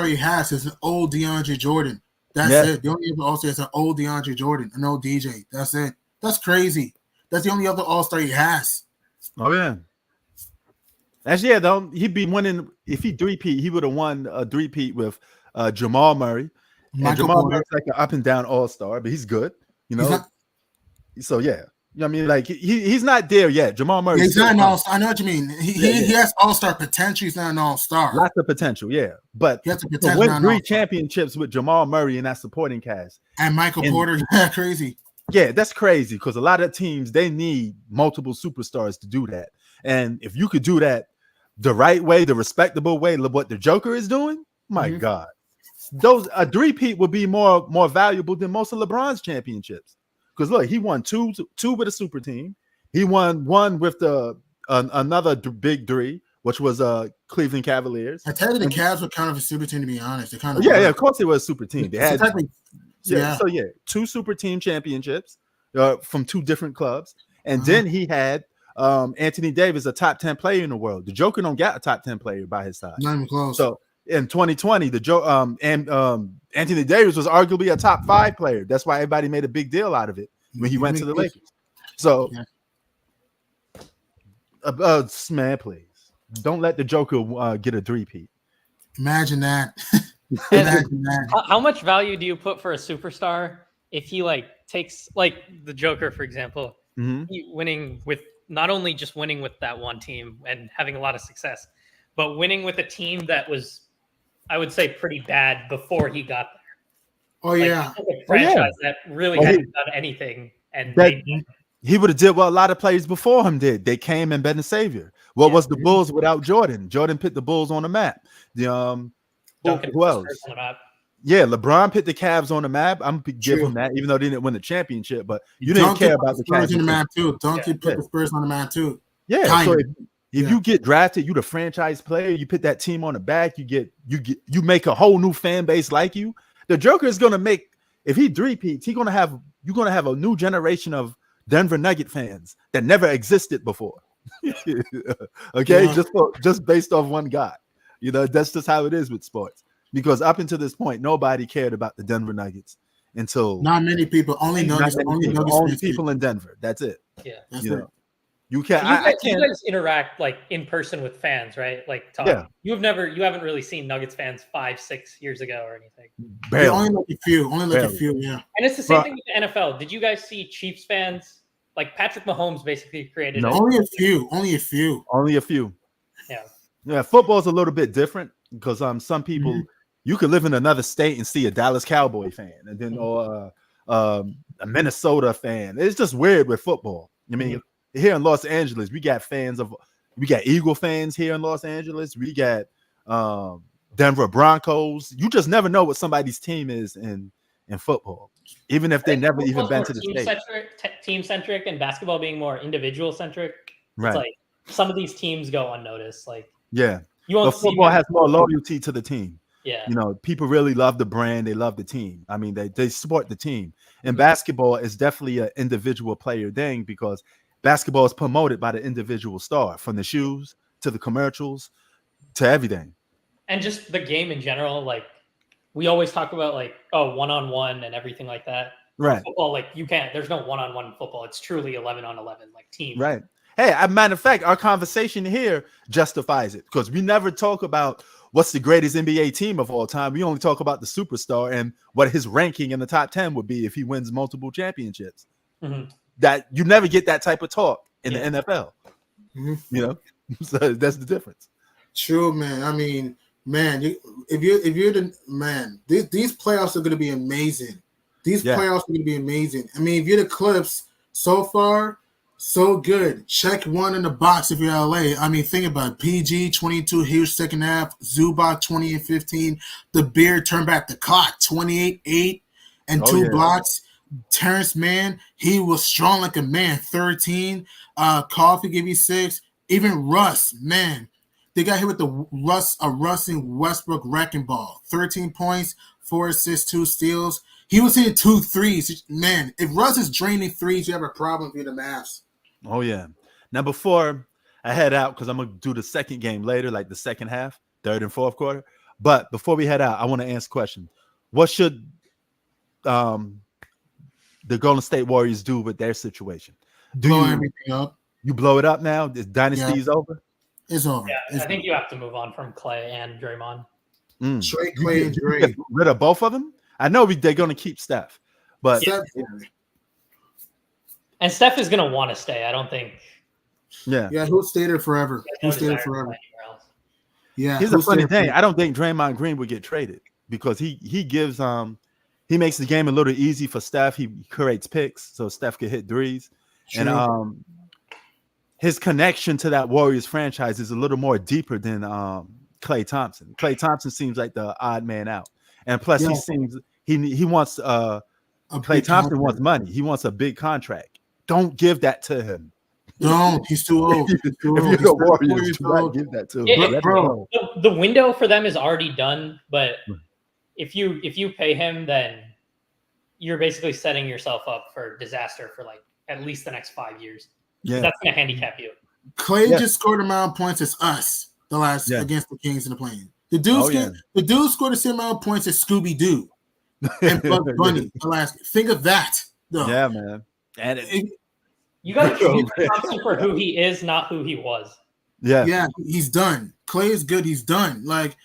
[SPEAKER 2] he has is an old DeAndre Jordan. That's it. The only other all-star is an old DeAndre Jordan, an old DJ. That's it. That's crazy. That's the only other all-star he has.
[SPEAKER 1] Oh yeah. Actually, though, he'd be winning if he 3-peat. He would have won a 3-peat with Jamal Murray. And Jamal Murray's like an up and down all-star, but he's good. You know. So yeah. You know what I mean? Like he's not there yet. Jamal Murray.
[SPEAKER 2] He's not an all-star. I know what you mean. He has all-star potential. He's not an all-star.
[SPEAKER 1] Lots of potential, yeah. But he has the potential to win 3 championships with Jamal Murray and that supporting cast.
[SPEAKER 2] And Michael Porter, crazy.
[SPEAKER 1] Yeah, that's crazy because a lot of teams they need multiple superstars to do that. And if you could do that the right way, the respectable way, what the Joker is doing, my God, a 3-peat would be more valuable than most of LeBron's championships. Because look, he won two with a super team. He won 1 with another big 3, which was Cleveland Cavaliers.
[SPEAKER 2] I tell you, the Cavs were kind of a super team, to be honest. They kind of
[SPEAKER 1] of course it was a super team. They had 2 super team championships from 2 different clubs, and then he had Anthony Davis, a top 10 player in the world. The Joker don't got a top 10 player by his side.
[SPEAKER 2] Not even close.
[SPEAKER 1] So in 2020, Anthony Davis was arguably a top 5 player. That's why everybody made a big deal out of it when he went to the Lakers. So, man, please don't let the Joker get a 3-peat.
[SPEAKER 2] Imagine that.
[SPEAKER 3] How much value do you put for a superstar if he like takes like the Joker, for example, winning with not only just winning with that one team and having a lot of success, but winning with a team that was, I would say, pretty bad before he got there.
[SPEAKER 2] Oh, like, yeah.
[SPEAKER 3] A franchise that really hadn't done anything. And
[SPEAKER 1] he would have did what a lot of players before him did. They came and been the savior. What was the Bulls without Jordan? Jordan put the Bulls on the map. The who else?
[SPEAKER 3] On the map.
[SPEAKER 1] Yeah, LeBron put the Cavs on the map. I'm giving him that, even though they didn't win the championship. But you didn't care about the Cavs
[SPEAKER 2] on the map too. Donkey put the Spurs on the map too.
[SPEAKER 1] Yeah. So if you get drafted, you the franchise player. You put that team on the back. You make a whole new fan base like you. The Joker is gonna make, if he three-peats, you're gonna have a new generation of Denver Nugget fans that never existed before. Okay, just based off one guy. That's just how it is with sports. Because up until this point, nobody cared about the Denver Nuggets until
[SPEAKER 2] not many people. Only
[SPEAKER 1] people in Denver. That's it.
[SPEAKER 3] Yeah,
[SPEAKER 2] that's it.
[SPEAKER 3] You guys interact like in person with fans, right? Like, Todd, you haven't really seen Nuggets fans 5-6 years ago or anything.
[SPEAKER 2] Barely. Only like a few, yeah.
[SPEAKER 3] And it's the same thing with the NFL. Did you guys see Chiefs fans? Like Patrick Mahomes basically created.
[SPEAKER 2] Only a few.
[SPEAKER 1] Yeah. Football's a little bit different because some people you could live in another state and see a Dallas Cowboy fan, and then or a Minnesota fan. It's just weird with football. I mean. Here in Los Angeles, we got Eagle fans here in Los Angeles. We got Denver Broncos. You just never know what somebody's team is in football, even if they never even been to the state.
[SPEAKER 3] Team-centric and basketball being more individual-centric.
[SPEAKER 1] Right.
[SPEAKER 3] It's like some of these teams go unnoticed. Like
[SPEAKER 1] football has more loyalty to the team.
[SPEAKER 3] Yeah.
[SPEAKER 1] People really love the brand. They love the team. I mean, they support the team. And basketball is definitely an individual player thing because basketball is promoted by the individual star, from the shoes to the commercials to everything.
[SPEAKER 3] And just the game in general, like we always talk about like, one-on-one and everything like that.
[SPEAKER 1] Right.
[SPEAKER 3] Football, like there's no one-on-one in football. It's truly 11-on-11, like team.
[SPEAKER 1] Right. Hey, as a matter of fact, our conversation here justifies it because we never talk about what's the greatest NBA team of all time. We only talk about the superstar and what his ranking in the top 10 would be if he wins multiple championships.
[SPEAKER 3] Mm-hmm.
[SPEAKER 1] That you never get that type of talk in the NFL. So that's the difference.
[SPEAKER 2] True, man. I mean, man, if you're the man, these playoffs are going to be amazing. Playoffs are going to be amazing. I mean, if you're the Clips, so far, so good. Check one in the box if you're LA. I mean, think about it. PG 22 huge second half, Zubac 20 and 15. The Beard turned back the clock 28-8 and 2 blocks. Terrence Mann, he was strong like a man. 13. Coffee gave you 6. Even Russ, man, they got hit with the Russ and Westbrook wrecking ball. 13 points, 4 assists, 2 steals. He was hitting 2 threes. Man, if Russ is draining threes, you have a problem with the Mavs.
[SPEAKER 1] Oh yeah. Now before I head out, because I'm gonna do the second game later, like the second half, third and fourth quarter. But before we head out, I want to ask a question. What should the Golden State Warriors do with their situation?
[SPEAKER 2] Blow everything up.
[SPEAKER 1] You blow it up now? This dynasty is over?
[SPEAKER 2] It's over.
[SPEAKER 3] Yeah, I think you have to move on from Clay and Draymond.
[SPEAKER 2] Straight Clay and Dray.
[SPEAKER 1] Get rid of both of them? I know they're going to keep Steph. But
[SPEAKER 3] and Steph is going to want to stay. I don't think.
[SPEAKER 2] Yeah, he'll stay there forever. He'll stay there forever. Yeah.
[SPEAKER 1] Here's the funny thing. I don't think Draymond Green would get traded because he gives he makes the game a little easy for Steph. He creates picks so Steph can hit threes. True. And his connection to that Warriors franchise is a little more deeper than Klay Thompson. Klay Thompson seems like the odd man out. And plus he seems he wants Klay Thompson wants money. He wants a big contract. Don't give that to him.
[SPEAKER 2] Don't. He's too old.
[SPEAKER 1] If you're the Warriors, do not give that to him.
[SPEAKER 3] Bro. The window for them is already done, but if you pay him, then you're basically setting yourself up for disaster for like at least the next 5 years. Yeah, that's gonna handicap you.
[SPEAKER 2] Clay just scored a amount of points as us the last against the Kings in the play-in. The dude scored the same amount of points as Scooby Doo and Bugs Bunny the last. Think of that, though.
[SPEAKER 1] Yeah, man. And
[SPEAKER 3] you got to treat Thompson for who he is, not who he was.
[SPEAKER 2] Yeah, he's done. Clay is good. He's done. Like,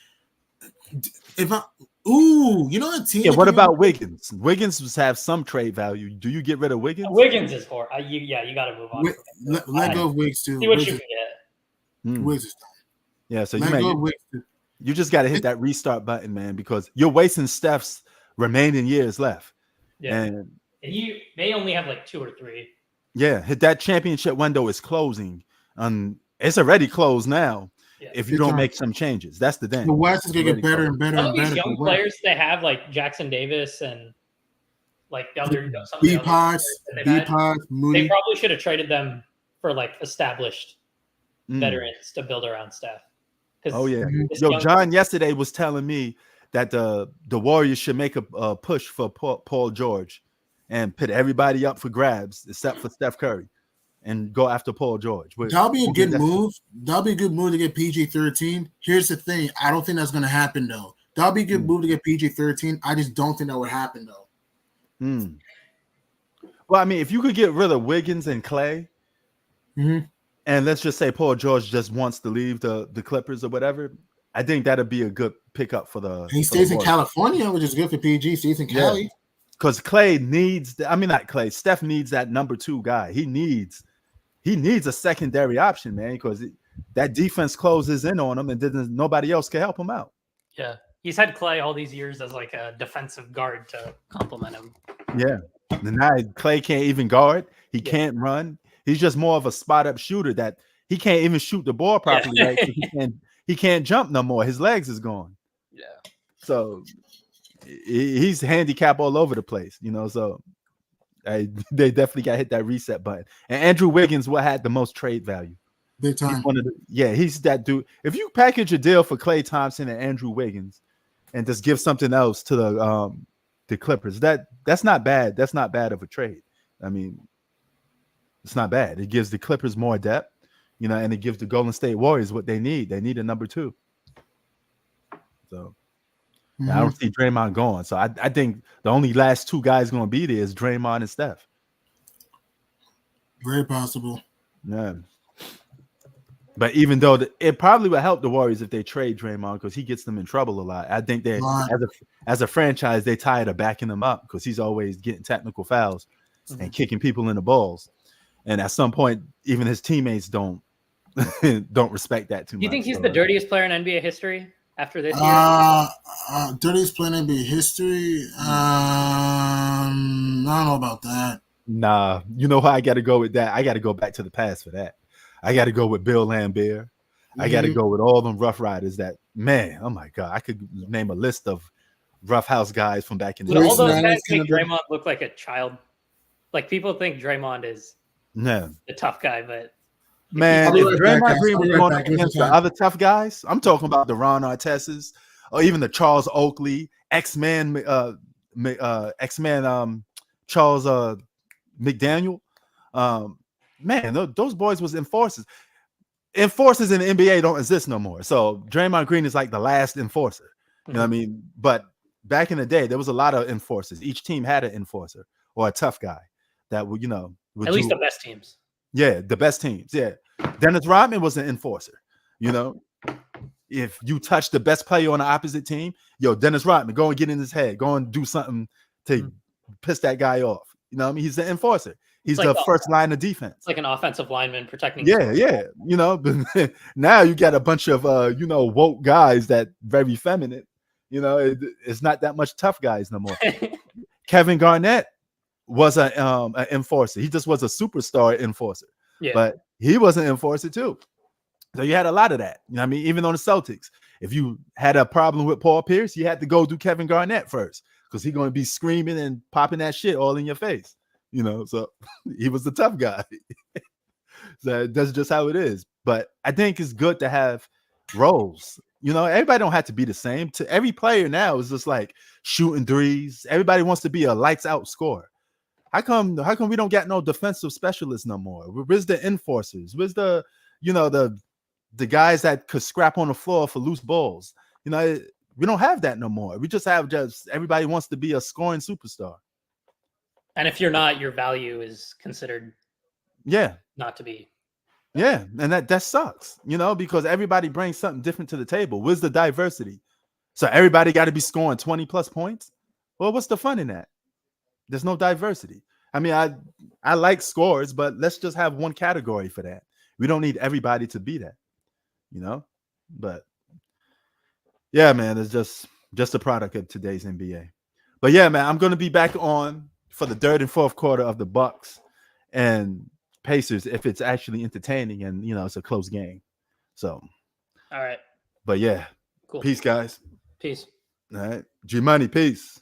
[SPEAKER 2] Ooh, you know what team?
[SPEAKER 1] Yeah, what about Wiggins? Wiggins have some trade value. Do you get rid of Wiggins?
[SPEAKER 3] Wiggins is for you got to move on.
[SPEAKER 2] Let go of Wiggs too.
[SPEAKER 3] See what you can get.
[SPEAKER 2] Wiggs is done.
[SPEAKER 1] Yeah, so you just got to hit that restart button, man, because you're wasting Steph's remaining years left.
[SPEAKER 3] Yeah, and he may only have like 2 or 3.
[SPEAKER 1] Yeah, hit that championship window is closing. It's already closed now. Yeah. If you don't make some changes, that's the thing.
[SPEAKER 2] The West is gonna get better and better.
[SPEAKER 3] Some
[SPEAKER 2] and
[SPEAKER 3] of these
[SPEAKER 2] better
[SPEAKER 3] young players they have, like Jackson Davis and like other
[SPEAKER 2] B-Pods, Moody.
[SPEAKER 3] They probably should have traded them for like established veterans to build around Steph.
[SPEAKER 1] Oh yeah, John yesterday was telling me that the Warriors should make a push for Paul George and put everybody up for grabs except for Steph Curry and go after Paul George.
[SPEAKER 2] That'll be a good move. That'll be a good move to get PG-13. Here's the thing. I don't think that's going to happen, though. That'll be a good move to get PG-13. I just don't think that would happen, though.
[SPEAKER 1] Well, I mean, if you could get rid of Wiggins and Clay, and let's just say Paul George just wants to leave the Clippers or whatever, I think that'd be a good pickup for the.
[SPEAKER 2] He stays in California, which is good for PG. Stays in Cali.
[SPEAKER 1] Because Clay needs, not Clay, Steph needs that number 2 guy. He needs a secondary option, man, because that defense closes in on him and nobody else can help him out.
[SPEAKER 3] Yeah. He's had Clay all these years as like a defensive guard to complement him.
[SPEAKER 1] Yeah. And now Clay can't even guard. He can't run. He's just more of a spot-up shooter that he can't even shoot the ball properly. Right? He can't jump no more. His legs is gone.
[SPEAKER 3] Yeah.
[SPEAKER 1] So he's handicapped all over the place, so they definitely got to hit that reset button. And Andrew Wiggins had the most trade value.
[SPEAKER 2] Big time.
[SPEAKER 1] He's that dude. If you package a deal for Klay Thompson and Andrew Wiggins and just give something else to the Clippers, that's not bad. That's not bad of a trade. I mean, it's not bad. It gives the Clippers more depth, and it gives the Golden State Warriors what they need. They need a number 2. So I don't see Draymond going. So I think the only last 2 guys going to be there is Draymond and Steph.
[SPEAKER 2] Very possible.
[SPEAKER 1] Yeah. But even though it probably would help the Warriors if they trade Draymond because he gets them in trouble a lot. I think they, as a franchise, they tired of backing him up because he's always getting technical fouls and kicking people in the balls. And at some point, even his teammates don't respect that too much.
[SPEAKER 3] Do you think he's the dirtiest player in NBA history? After this year?
[SPEAKER 2] Dirtiest player in NBA history? I don't know about that.
[SPEAKER 1] Nah, you know how I got to go with that? I got to go back to the past for that. I got to go with Bill Laimbeer. I got to go with all them Rough Riders that, man, oh my God, I could name a list of Rough House guys from back in the day.
[SPEAKER 3] All those guys make Draymond look like a child. Like people think Draymond is the tough guy, but
[SPEAKER 1] man, if Draymond Green was going against the other tough guys, I'm talking about the Ron Artestas or even the Charles Oakley, X-Man Charles McDaniel. Man, those boys was enforcers. Enforcers in the NBA don't exist no more. So Draymond Green is like the last enforcer. You know what I mean? But back in the day, there was a lot of enforcers. Each team had an enforcer or a tough guy that would,
[SPEAKER 3] at least the best teams.
[SPEAKER 1] Yeah, the best teams. Yeah. Dennis Rodman was an enforcer. If you touch the best player on the opposite team, Dennis Rodman, go and get in his head. Go and do something to piss that guy off. He's the enforcer. He's like the first line of defense.
[SPEAKER 3] It's like an offensive lineman protecting.
[SPEAKER 1] Yeah. But now you got a bunch of, woke guys that very feminine. It's not that much tough guys no more. Kevin Garnett was an enforcer. He just was a superstar enforcer. Yeah. But he was an enforcer too. So you had a lot of that. Even on the Celtics, if you had a problem with Paul Pierce, you had to go do Kevin Garnett first because he's going to be screaming and popping that shit all in your face. So he was the tough guy. So that's just how it is. But I think it's good to have roles. Everybody don't have to be the same. To every player now is just like shooting threes. Everybody wants to be a lights out scorer. How come we don't get no defensive specialists no more? Where's the enforcers? Where's the guys that could scrap on the floor for loose balls? We don't have that no more. We just have everybody wants to be a scoring superstar.
[SPEAKER 3] And if you're not, your value is considered not to be.
[SPEAKER 1] Yeah, and that sucks, because everybody brings something different to the table. Where's the diversity? So everybody got to be scoring 20 plus points. Well, what's the fun in that? There's no diversity. I mean, I like scores, but let's just have one category for that. We don't need everybody to be that, you know. But yeah, man, it's just a product of today's NBA. But yeah, man, I'm gonna be back on for the third and fourth quarter of the Bucks and Pacers if it's actually entertaining and it's a close game. So,
[SPEAKER 3] all right.
[SPEAKER 1] But yeah,
[SPEAKER 3] cool.
[SPEAKER 1] Peace, guys.
[SPEAKER 3] Peace.
[SPEAKER 1] All right, G Money, peace.